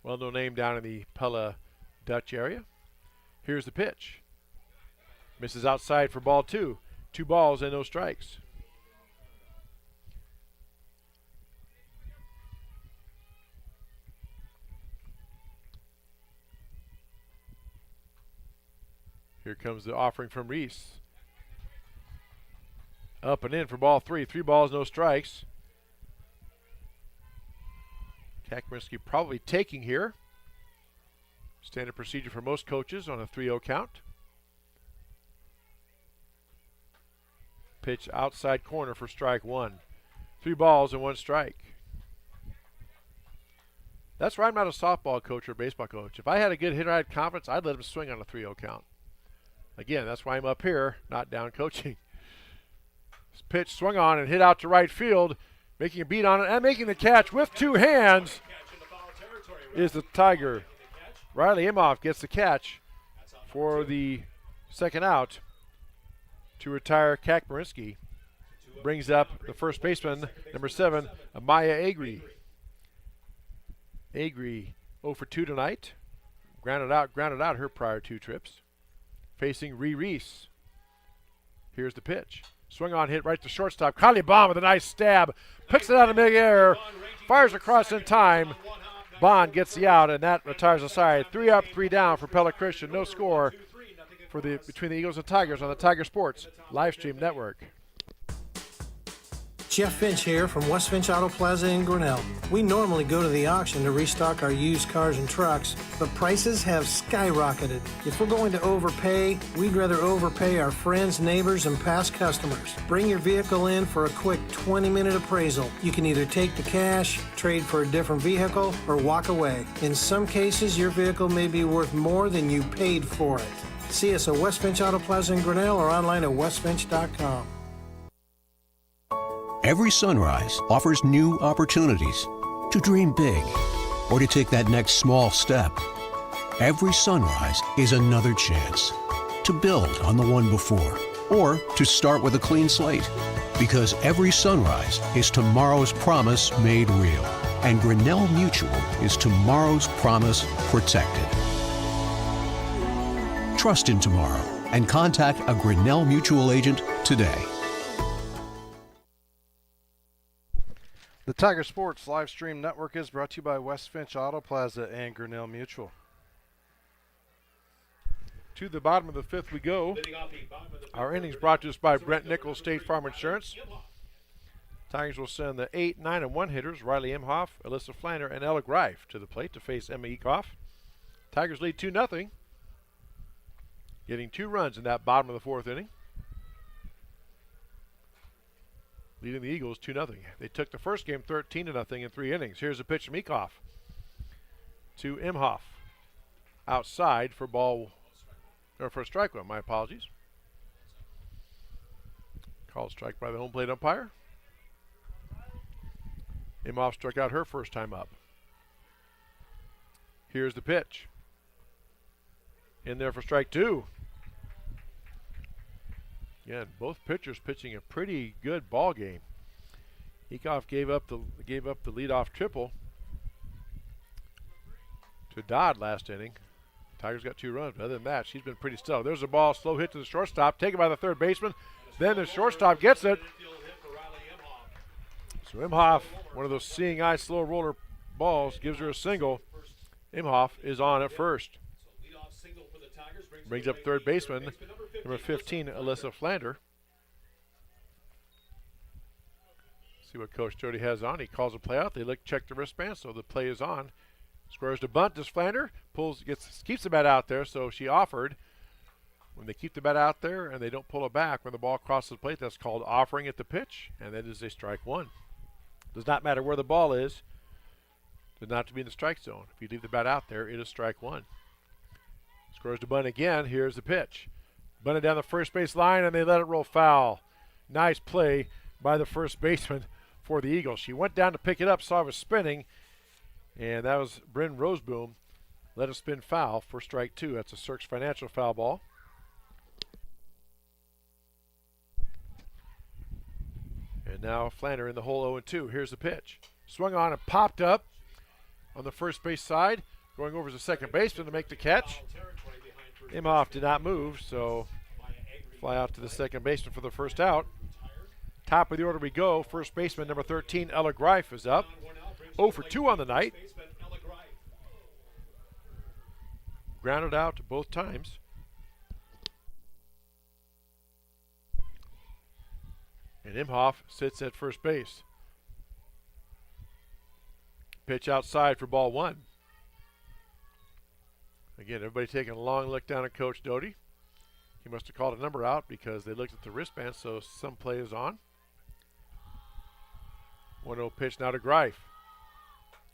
Well-known name down in the Pella Dutch area. Here's the pitch. Misses outside for ball 2. 2 balls and no strikes. Here comes the offering from Reese. Up and in for ball 3. 3 balls, no strikes. Kakrinsky probably taking here. Standard procedure for most coaches on a 3-0 count. Pitch outside corner for strike 1. 3 balls and 1 strike. That's why I'm not a softball coach or a baseball coach. If I had a good hitter I had confidence, I'd let him swing on a 3-0 count. Again, that's why I'm up here, not down coaching. Pitch swung on and hit out to right field, making a beat on it and making the catch with two hands is the Tiger. Riley Imhoff gets the catch for the second out to retire Kakmarinski. Brings up the first baseman, number 7, Amaya Agri. Agri 0 for 2 tonight. Grounded out her prior 2 trips. Facing Reese. Here's the pitch. Swung on, hit right to shortstop. Kylie Bond with a nice stab. Picks it out of mid-air. Fires across in time. Bond gets the out, and that retires the side. 3 up, 3 down for Pella Christian. No score for between the Eagles and Tigers on the Tiger Sports Livestream Network. Jeff Finch here from West Finch Auto Plaza in Grinnell. We normally go to the auction to restock our used cars and trucks, but prices have skyrocketed. If we're going to overpay, we'd rather overpay our friends, neighbors, and past customers. Bring your vehicle in for a quick 20-minute appraisal. You can either take the cash, trade for a different vehicle, or walk away. In some cases, your vehicle may be worth more than you paid for it. See us at West Finch Auto Plaza in Grinnell or online at westfinch.com. Every sunrise offers new opportunities to dream big or to take that next small step. Every sunrise is another chance to build on the one before or to start with a clean slate. Because every sunrise is tomorrow's promise made real. And Grinnell Mutual is tomorrow's promise protected. Trust in tomorrow and contact a Grinnell Mutual agent today. The Tiger Sports Livestream Network is brought to you by West Finch Auto Plaza and Grinnell Mutual. To the bottom of the 5th we go. Our innings brought to us by Brent Nichols State Farm Insurance. Tigers will send the 8, 9, and 1 hitters, Riley Imhoff, Alyssa Flander, and Ella Greif to the plate to face Emma Ekoff. Tigers lead 2-0, getting 2 runs in that bottom of the 4th inning. Leading the Eagles 2-0. They took the first game 13-0 in 3 innings. Here's a pitch from Ekoff to Imhoff. Outside for a strike one. My apologies. Called strike by the home plate umpire. Imhoff struck out her first time up. Here's the pitch. In there for strike 2. Again, both pitchers pitching a pretty good ball game. Ekoff gave up the leadoff triple to Dodd last inning. Tigers got 2 runs, but other than that, she's been pretty stellar. There's a ball, slow hit to the shortstop, taken by the third baseman. Then the shortstop gets it. So Imhoff, one of those seeing eye slow roller balls, gives her a single. Imhoff is on at first. Brings up third baseman, number 15, Alyssa Flander. See what Coach Jody has on. He calls a play out. They check the wristband, so the play is on. Squares to bunt. Does Flander keeps the bat out there, so she offered. When they keep the bat out there and they don't pull it back when the ball crosses the plate, that's called offering at the pitch, and that is a strike 1. Does not matter where the ball is. Does not have to be in the strike zone. If you leave the bat out there, it is strike 1. Scores to bunt again. Here's the pitch. Bunted down the first base line, and they let it roll foul. Nice play by the first baseman for the Eagles. She went down to pick it up, saw it was spinning, and that was Bryn Roseboom. Let it spin foul for strike 2. That's a Cirques Financial foul ball. And now Flander in the hole 0-2. Here's the pitch. Swung on and popped up on the first base side. Going over as a second baseman to make the catch. Imhoff did not move, so fly out to the second baseman for the first out. Top of the order we go. First baseman number 13, Ella Greif, is up. 0 for 2 on the night. Grounded out both times. And Imhoff sits at first base. Pitch outside for ball 1. Again, everybody taking a long look down at Coach Doty. He must have called a number out because they looked at the wristband, so some play is on. 1-0 pitch now to Greif.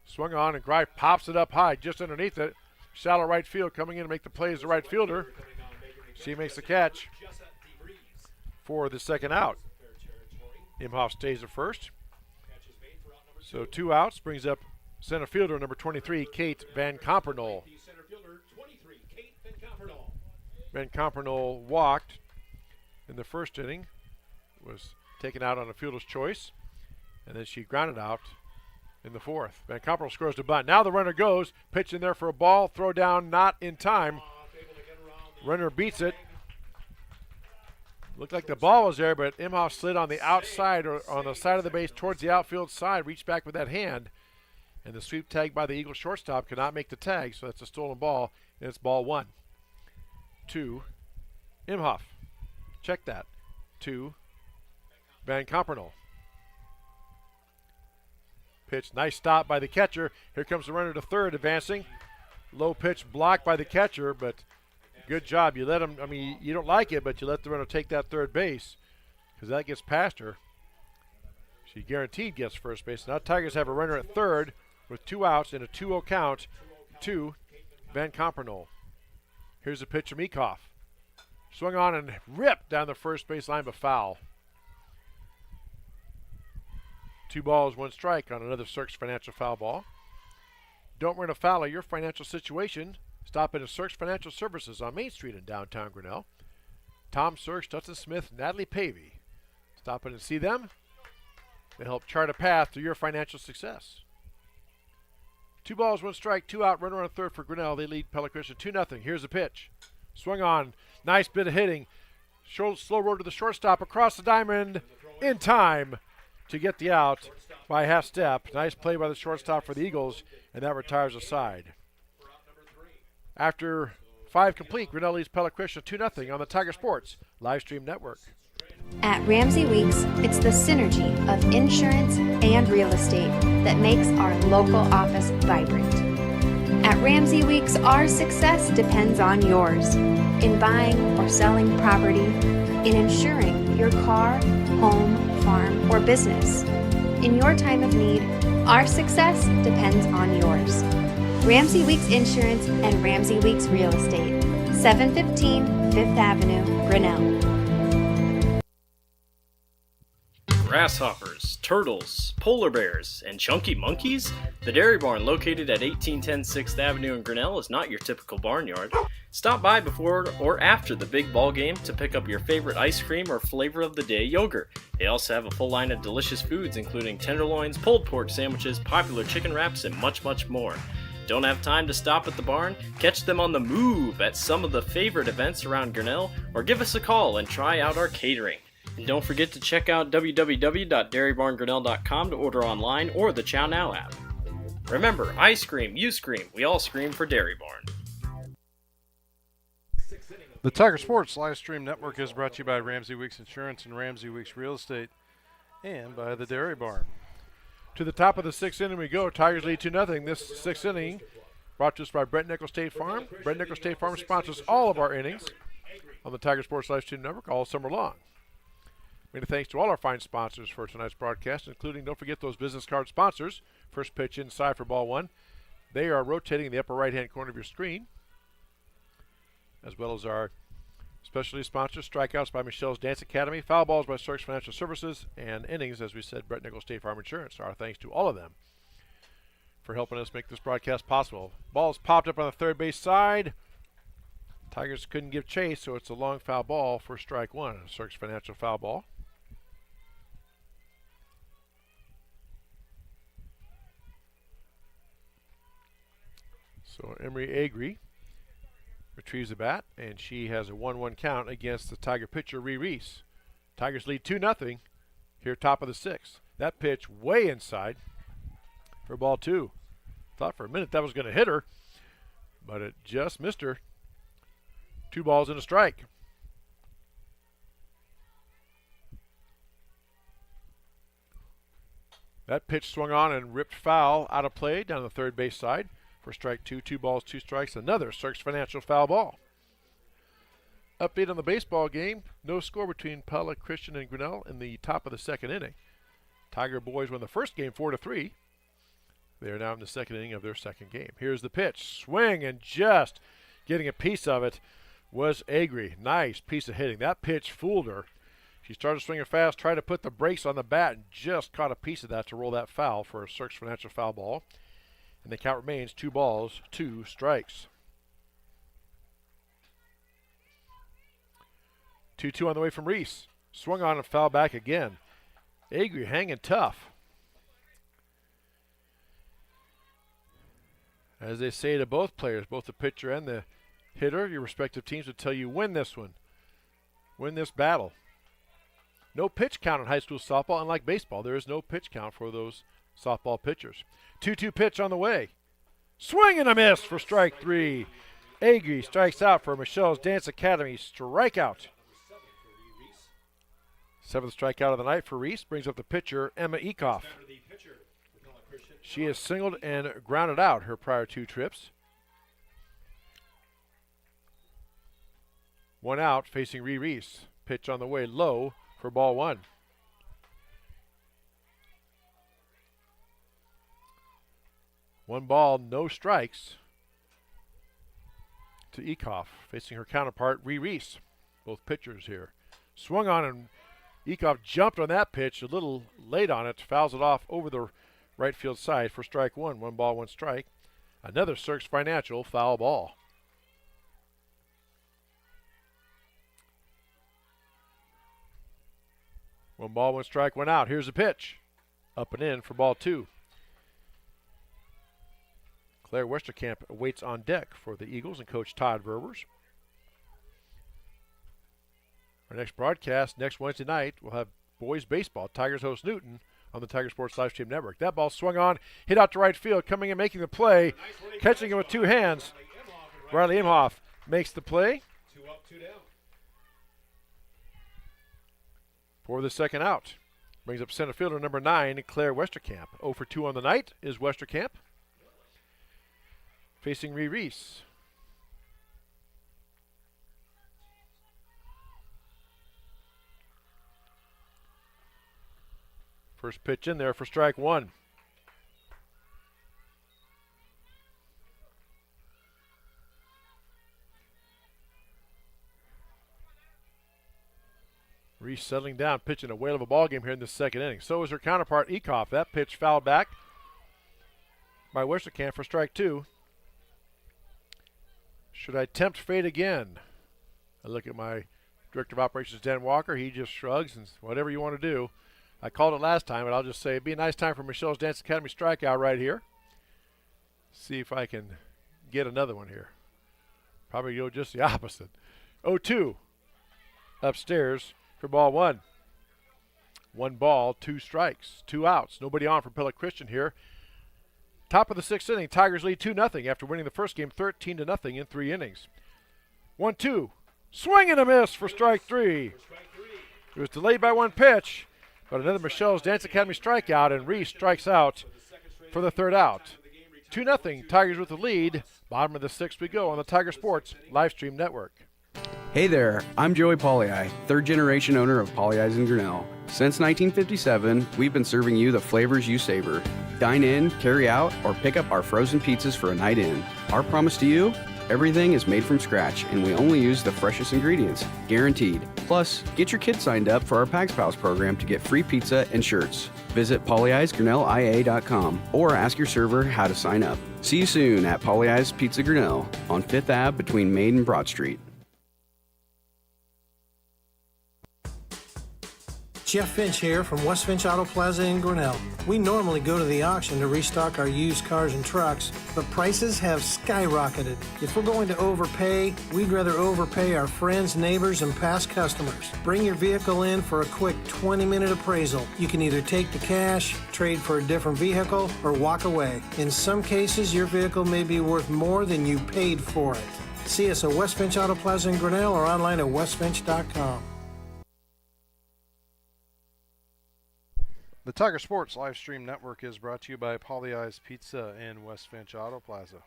Swung on, and Greif pops it up high, just underneath it. Shallow right field, coming in to make the play as the right fielder. She makes the catch for the second out. Imhoff stays at first. So 2 outs brings up center fielder number 23, Kate Van Compernol. Van Compernol walked in the first inning, was taken out on a fielder's choice, and then she grounded out in the fourth. Van Compernol scores the bunt. Now the runner goes, pitch in there for a ball, throw down, not in time. Runner beats it. Looked like the ball was there, but Imhoff slid on the outside or on the side of the base towards the outfield side, reached back with that hand, and the sweep tag by the Eagles shortstop could not make the tag, so that's a stolen ball, and it's ball 1. 2, Imhoff. Check that. 2, Van Compernol. Pitch, nice stop by the catcher. Here comes the runner to third, advancing. Low pitch blocked by the catcher, but good job. You let him, you don't like it, but you let the runner take that third base because that gets past her. She guaranteed gets first base. Now Tigers have a runner at third with 2 outs in a 2-0 count to Van Compernol. Here's the pitch from Eekhoff. Swung on and ripped down the first base line, but foul. 2 balls, 1 strike on another Cirques Financial foul ball. Don't run afoul of your financial situation. Stop in at Cirques Financial Services on Main Street in downtown Grinnell. Tom Cirques, Dustin Smith, Natalie Pavey. Stop in and see them. They help chart a path to your financial success. 2 balls, 1 strike, 2 out, runner on third for Grinnell. They lead Pella Christian 2-0. Here's the pitch. Swung on, nice bit of hitting. Slow roll to the shortstop across the diamond in time to get the out by half step. Nice play by the shortstop for the Eagles, and that retires a side. After 5 complete, Grinnell leads Pella Christian 2-0 on the Tiger Sports live stream network. At Ramsey Weeks, it's the synergy of insurance and real estate that makes our local office vibrant. At Ramsey Weeks, our success depends on yours in buying or selling property, in insuring your car, home, farm, or business. In your time of need, our success depends on yours. Ramsey Weeks Insurance and Ramsey Weeks Real Estate, 715 Fifth Avenue, Grinnell. Grasshoppers, turtles, polar bears, and chunky monkeys? The Dairy Barn, located at 1810 6th Avenue in Grinnell, is not your typical barnyard. Stop by before or after the big ball game to pick up your favorite ice cream or flavor of the day yogurt. They also have a full line of delicious foods, including tenderloins, pulled pork sandwiches, popular chicken wraps, and much, much more. Don't have time to stop at the barn? Catch them on the move at some of the favorite events around Grinnell, or give us a call and try out our catering. And don't forget to check out www.dairybarngrinnell.com to order online or the Chow Now app. Remember, I scream, you scream, we all scream for Dairy Barn. The Tiger Sports live stream network is brought to you by Ramsey Weeks Insurance and Ramsey Weeks Real Estate and by the Dairy Barn. To the top of the 6th inning we go. Tigers lead 2-0. This 6th inning brought to us by Brent Nickel State Farm. Brent Nickel State Farm sponsors all of our innings on the Tiger Sports live stream network all summer long. Many thanks to all our fine sponsors for tonight's broadcast, including, don't forget, those business card sponsors. First pitch inside for ball 1. They are rotating in the upper right-hand corner of your screen, as well as our specialty sponsors, Strikeouts by Michelle's Dance Academy, Foul Balls by Cirques Financial Services, and Innings, as we said, Brett Nickel State Farm Insurance. Our thanks to all of them for helping us make this broadcast possible. Ball's popped up on the third base side. Tigers couldn't give chase, so it's a long foul ball for strike 1. A Cirques Financial foul ball. So Emery Agri retrieves the bat, and she has a 1-1 count against the Tiger pitcher, Ree Reese. Tigers lead 2-0 here top of the 6th. That pitch way inside for ball 2. Thought for a minute that was going to hit her, but it just missed her. 2 balls and a strike. That pitch swung on and ripped foul out of play down the third base side. For strike 2, 2 balls, 2 strikes, another Cirques Financial foul ball. Update on the baseball game. No score between Pella, Christian, and Grinnell in the top of the 2nd inning. Tiger boys won the first game 4-3. They are now in the 2nd inning of their 2nd game. Here's the pitch. Swing, and just getting a piece of it was Agri. Nice piece of hitting. That pitch fooled her. She started swinging fast, tried to put the brakes on the bat, and just caught a piece of that to roll that foul for a Cirques Financial foul ball. And the count remains 2 balls, 2 strikes. 2-2 on the way from Reese. Swung on and foul back again. Agri hanging tough. As they say to both players, both the pitcher and the hitter, your respective teams would tell you, win this one. Win this battle. No pitch count in high school softball. Unlike baseball, there is no pitch count for those softball pitchers. 2-2 pitch on the way. Swing and a miss for strike 3. Agri strikes out for Michelle's Dance Academy strikeout. 7th strikeout of the night for Reese. Brings up the pitcher, Emma Ekoff. She has singled and grounded out her prior 2 trips. 1 out facing Reese. Pitch on the way low for ball 1. One ball, no strikes to Ekoff, facing her counterpart, Reese. Both pitchers here. Swung on and Ekoff jumped on that pitch, a little late on it, fouls it off over the right field side for strike 1. 1 ball, 1 strike. Another Cirques Financial foul ball. One ball, 1 strike, 1 out. Here's the pitch. Up and in for ball 2. Claire Westerkamp waits on deck for the Eagles and Coach Todd Verbers. Our next broadcast next Wednesday night, we'll have boys baseball. Tigers host Newton on the Tiger Sports Livestream Network. That ball swung on, hit out to right field, coming and making the play, catching it with 2 hands. Riley Imhoff makes the play. 2 up, 2 down. For the second out. Brings up center fielder number 9, Claire Westerkamp. 0 for 2 on the night is Westerkamp. Facing Reese. First pitch in there for strike 1. Reese settling down, pitching a whale of a ball game here in the second inning. So is her counterpart, Ekoff. That pitch fouled back by Westerkamp for strike 2. Should I tempt fate again? I look at my Director of Operations, Dan Walker. He just shrugs and whatever you want to do. I called it last time, but I'll just say it'd be a nice time for Michelle's Dance Academy strikeout right here. See if I can get another one here. Probably go just the opposite. 0-2 upstairs for ball 1. 1 ball, 2 strikes, 2 outs. Nobody on for Pella Christian here. Top of the 6th inning, Tigers lead 2-0 after winning the first game 13-0 in 3 innings. 1-2. Swing and a miss for strike 3. It was delayed by 1 pitch, but another Michelle's Dance Academy strikeout, and Reese strikes out for the 3rd out. 2-0, Tigers with the lead. Bottom of the 6th we go on the Tiger Sports Livestream Network. Hey there, I'm Joey Pollei, 3rd generation owner of Polley's in Grinnell. Since 1957, we've been serving you the flavors you savor. Dine in, carry out, or pick up our frozen pizzas for a night in. Our promise to you? Everything is made from scratch, and we only use the freshest ingredients, guaranteed. Plus, get your kids signed up for our Pags Pals program to get free pizza and shirts. Visit polleisgrinnellia.com or ask your server how to sign up. See you soon at Polley's Pizza Grinnell on 5th Ave between Maid and Broad Street. Jeff Finch here from West Finch Auto Plaza in Grinnell. We normally go to the auction to restock our used cars and trucks, but prices have skyrocketed. If we're going to overpay, we'd rather overpay our friends, neighbors, and past customers. Bring your vehicle in for a quick 20-minute appraisal. You can either take the cash, trade for a different vehicle, or walk away. In some cases, your vehicle may be worth more than you paid for it. See us at West Finch Auto Plaza in Grinnell or online at westfinch.com. The Tiger Sports Livestream Network is brought to you by Polley's Pizza in West Finch Auto Plaza.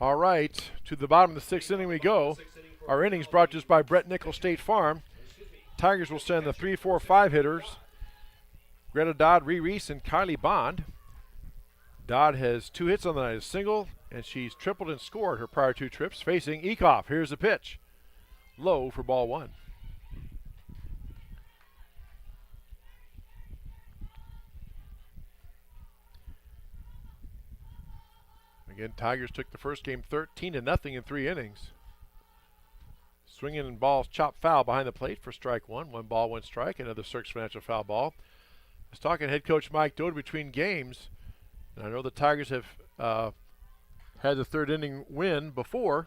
All right, to the bottom of the 6th inning we go. Our innings brought to us by Brett Nichols State Farm. Tigers will send the 3, 4, 5 hitters. Greta Dodd, Reese, and Kylie Bond. Dodd has 2 hits on the night, a single, and she's tripled and scored her prior 2 trips. Facing Ekoff, here's the pitch. Low for ball 1. Again, Tigers took the first game 13-0 in 3 innings. Swinging and balls chopped foul behind the plate for strike one. 1 ball, 1 strike. Another Cirques Financial foul ball. I was talking to head coach Mike Doty between games, and I know the Tigers have had the 3rd inning win before,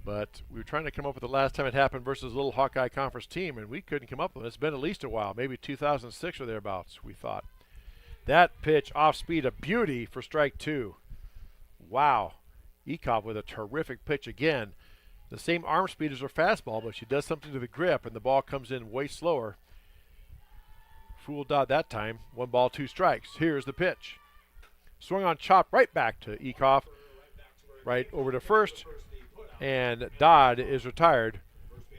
but we were trying to come up with the last time it happened versus a little Hawkeye Conference team, and we couldn't come up with it. It's been at least a while, maybe 2006 or thereabouts, we thought. That pitch off speed, a beauty for strike 2. Wow. Ekov with a terrific pitch again. The same arm speed as her fastball, but she does something to the grip, and the ball comes in way slower. Fooled Dodd that time. 1 ball, 2 strikes. Here's the pitch. Swung on, chop right back to Ekov. Right over to first. And Dodd is retired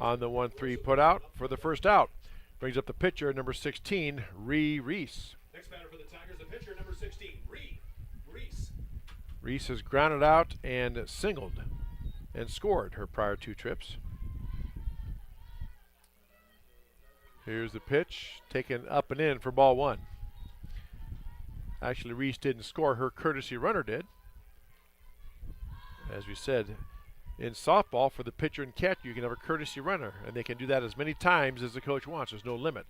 on the 1-3 put out for the first out. Brings up the pitcher, number 16, Reese. Next batter for the Tigers, the pitcher, number 16, Reese. Reese has grounded out and singled and scored her prior 2 trips. Here's the pitch, taken up and in for ball 1. Actually, Reese didn't score, her courtesy runner did. As we said, in softball, for the pitcher and catcher, you can have a courtesy runner, and they can do that as many times as the coach wants. There's no limit.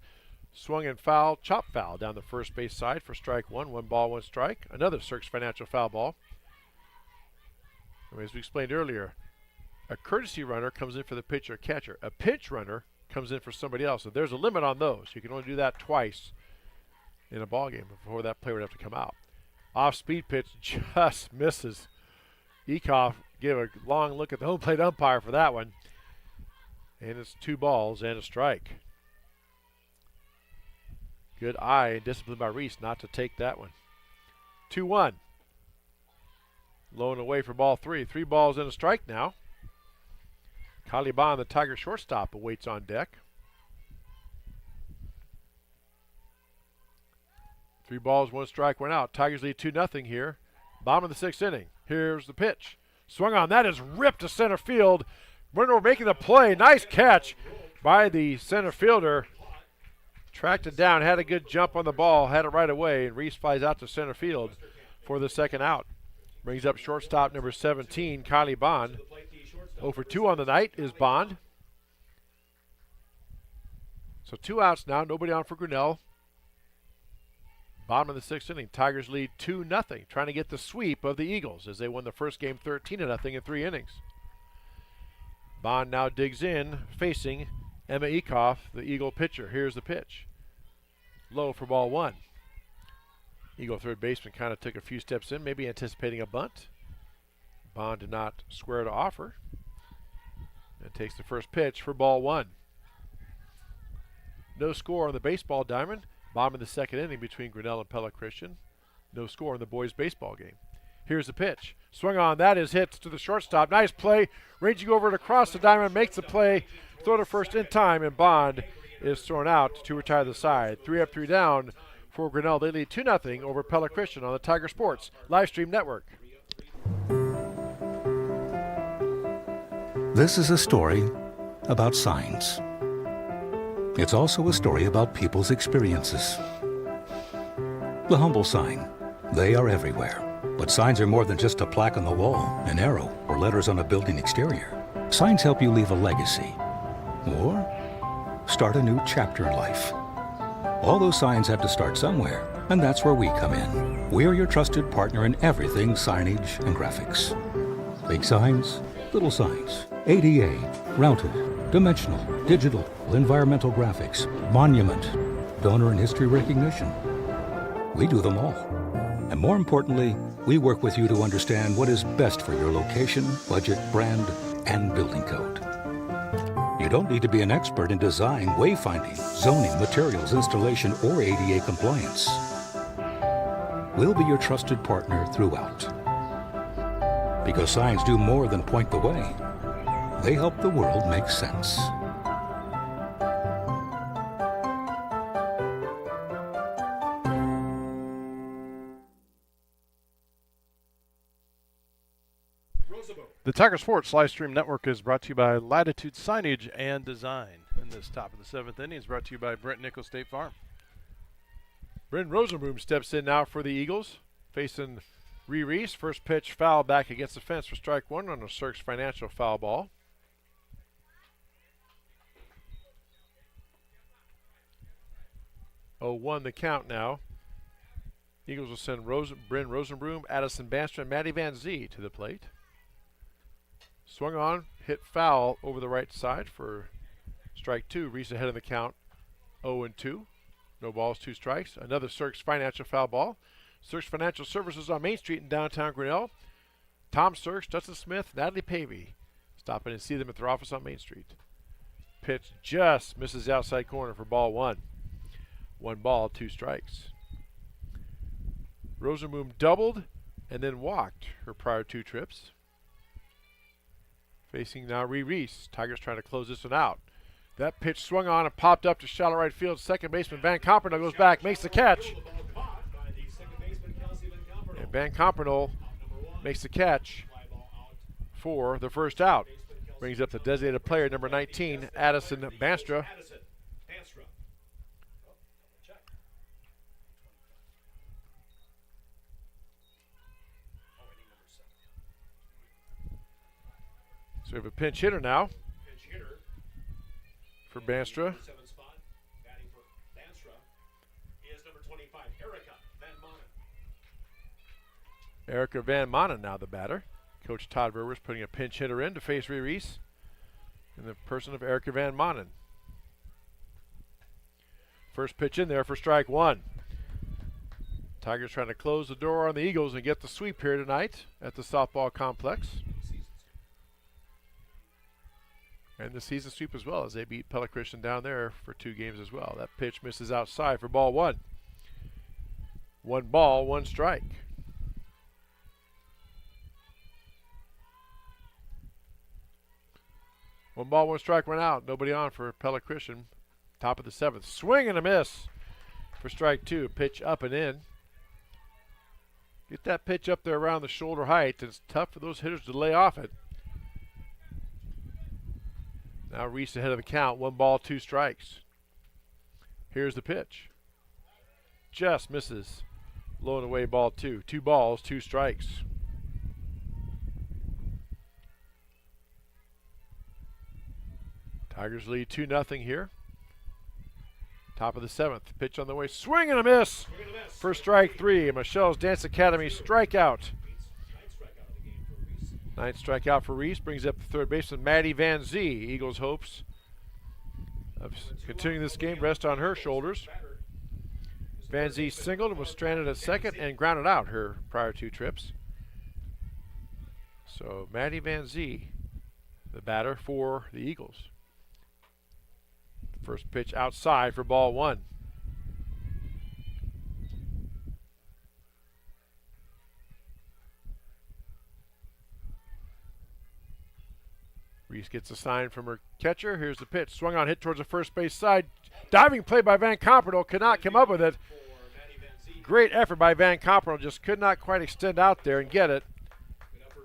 Swung and foul, chop foul down the first base side for strike 1. 1 ball, 1 strike. Another Cirques Financial foul ball. As we explained earlier, a courtesy runner comes in for the pitcher or catcher. A pinch runner comes in for somebody else. So there's a limit on those. You can only do that twice in a ball game before that player would have to come out. Off-speed pitch just misses. Ekov gave a long look at the home plate umpire for that one. And it's 2 balls and a strike. Good eye and discipline by Reese not to take that one. 2-1. Low and away for ball 3. 3 balls and a strike now. Kylie Bond, the Tiger shortstop, awaits on deck. 3 balls, 1 strike, 1 out. Tigers lead 2-0 here. Bottom of the 6th inning. Here's the pitch. Swung on. That is ripped to center field. Grinnell making the play. Nice catch by the center fielder. Tracked it down, had a good jump on the ball, had it right away, and Reese flies out to center field for the 2nd out. Brings up shortstop number 17, Kylie Bond. 0 for 2 on the night is Bond. So 2 outs now, nobody on for Grinnell. Bottom of the 6th inning, Tigers lead 2-0, trying to get the sweep of the Eagles as they won the first game 13-0 in 3 innings. Bond now digs in, facing Emma Ekov, the Eagle pitcher. Here's the pitch. Low for ball 1. Eagle third baseman kind of took a few steps in, maybe anticipating a bunt. Bond did not square to offer. And takes the first pitch for ball 1. No score on the baseball diamond. Bottom of the 2nd inning between Grinnell and Pella Christian. No score in the boys' baseball game. Here's the pitch. Swung on. That is hit to the shortstop. Nice play. Ranging over it across the diamond. Makes the play. Throw to first in time. And Bond is thrown out to retire the side. 3 up, 3 down for Grinnell. They lead 2-0 over Pella Christian on the Tiger Sports Livestream Network. This is a story about signs. It's also a story about people's experiences. The humble sign. They are everywhere. But signs are more than just a plaque on the wall, an arrow, or letters on a building exterior. Signs help you leave a legacy or start a new chapter in life. All those signs have to start somewhere, and that's where we come in. We're your trusted partner in everything signage and graphics. Big signs, little signs, ADA, routed, dimensional, digital, environmental graphics, monument, donor and history recognition. We do them all. And more importantly, we work with you to understand what is best for your location, budget, brand, and building code. You don't need to be an expert in design, wayfinding, zoning, materials, installation, or ADA compliance. We'll be your trusted partner throughout. Because signs do more than point the way. They help the world make sense. The Tiger Sports Livestream Network is brought to you by Latitude Signage and Design. And this top of the 7th inning is brought to you by Brent Nichols State Farm. Bryn Rosenboom steps in now for the Eagles, facing Reese, first pitch foul back against the fence for strike one on a Cirques Financial foul ball. Oh, 1 the count now. Eagles will send Bryn Rosenbroom, Addison Banster, and Matty Van Zee to the plate. Swung on, hit foul over the right side for strike two. Reese ahead of the count, 0-2. No balls, 2 strikes. Another Cirques Financial foul ball. Cirques Financial Services on Main Street in downtown Grinnell. Tom Cirques, Justin Smith, Natalie Pavey. Stop in and see them at their office on Main Street. Pitch just misses the outside corner for ball 1. 1 ball, 2 strikes. Rosenboom doubled and then walked her prior 2 trips. Facing now Reese. Tigers trying to close this one out. That pitch swung on and popped up to shallow right field. Second baseman Van Compernol goes back, makes the catch. And Van Compernol makes the catch for the first out. Brings up the designated player, number 19, Addison Banstra. So we have a pinch hitter now for Banstra. Erica Van Manen now the batter. Coach Todd Rivers putting a pinch hitter in to face Reese in the person of Erica Van Manen. First pitch in there for strike 1. Tigers trying to close the door on the Eagles and get the sweep here tonight at the softball complex. And the season sweep as well, as they beat Pella Christian down there for 2 games as well. That pitch misses outside for ball 1. 1 ball, 1 strike. One ball, 1 strike, 1 out. Nobody on for Pella Christian. Top of the 7th. Swing and a miss for strike 2. Pitch up and in. Get that pitch up there around the shoulder height. It's tough for those hitters to lay off it. Now Reese ahead of the count. 1 ball, 2 strikes. Here's the pitch. Just misses. Low and away ball 2. 2 balls, 2 strikes. Tigers lead 2-0 here. Top of the 7th. Pitch on the way. Swing and a miss for strike 3. Michelle's Dance Academy strikeout. 9th strikeout for Reese. Brings up the third baseman, Maddie Van Zee. Eagles' hopes of continuing this game rest on her shoulders. Van Zee singled and was stranded at second and grounded out her prior 2 trips. So Maddie Van Zee, the batter for the Eagles. First pitch outside for ball 1. Reese gets a sign from her catcher. Here's the pitch. Swung on, hit towards the first base side. Diving play by Van Compernol. Could not come up with it. Great effort by Van Compernol. Just could not quite extend out there and get it.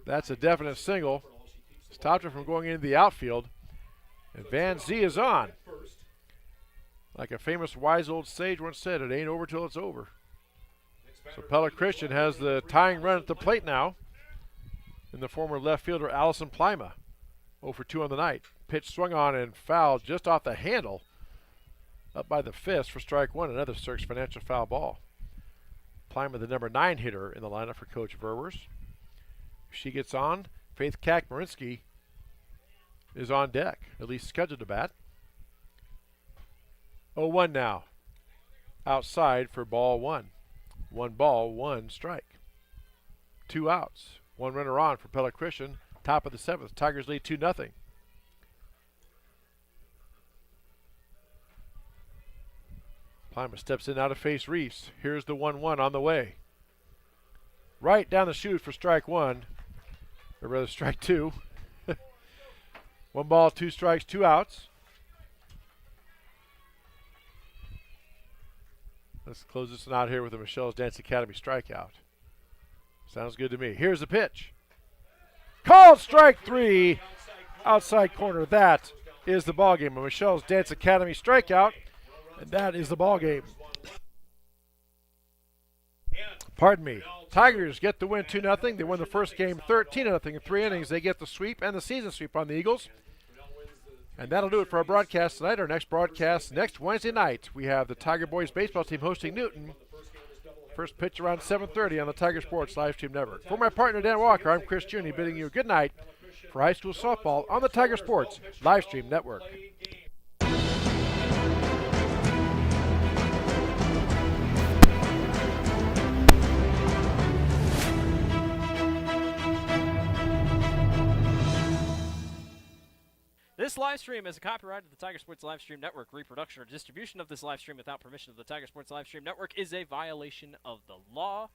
That's a definite single. Stopped her from going into the outfield. And Van Zee is on. Like a famous wise old sage once said, it ain't over till it's over. So Pella Christian has the tying run at the plate now in the former left fielder Allison Plima. 0 for 2 on the night. Pitch swung on and fouled just off the handle. Up by the fist for strike 1. Another Cirques Financial foul ball. Plima, the number 9 hitter in the lineup for Coach Verwers. If she gets on, Faith Kakmarinsky is on deck, at least scheduled to bat. 0-1 now. Outside for ball 1. 1 ball, 1 strike. 2 outs. 1 runner on for Pella Christian. Top of the 7th. Tigers lead 2-0. Plima steps in now to face Reese. Here's the 1-1 on the way. Right down the chute for strike 1. Or rather strike 2. 1 ball, 2 strikes, 2 outs. Let's close this one out here with the Michelle's Dance Academy strikeout. Sounds good to me. Here's the pitch. Called strike 3. Outside corner. That is the ball game. A Michelle's Dance Academy strikeout. And that is the ball game. Pardon me. Tigers get the win 2-0. They won the first game 13-0 in 3 innings. They get the sweep and the season sweep on the Eagles. And that'll do it for our broadcast tonight. Our next broadcast next Wednesday night. We have the Tiger Boys baseball team hosting Newton. First pitch around 7:30 on the Tiger Sports Live Stream Network. For my partner Dan Walker, I'm Chris Juni bidding you good night for high school softball on the Tiger Sports Live Stream Network. This live stream is a copyright of the Tiger Sports Live Stream Network. Reproduction or distribution of this live stream without permission of the Tiger Sports Live Stream Network is a violation of the law.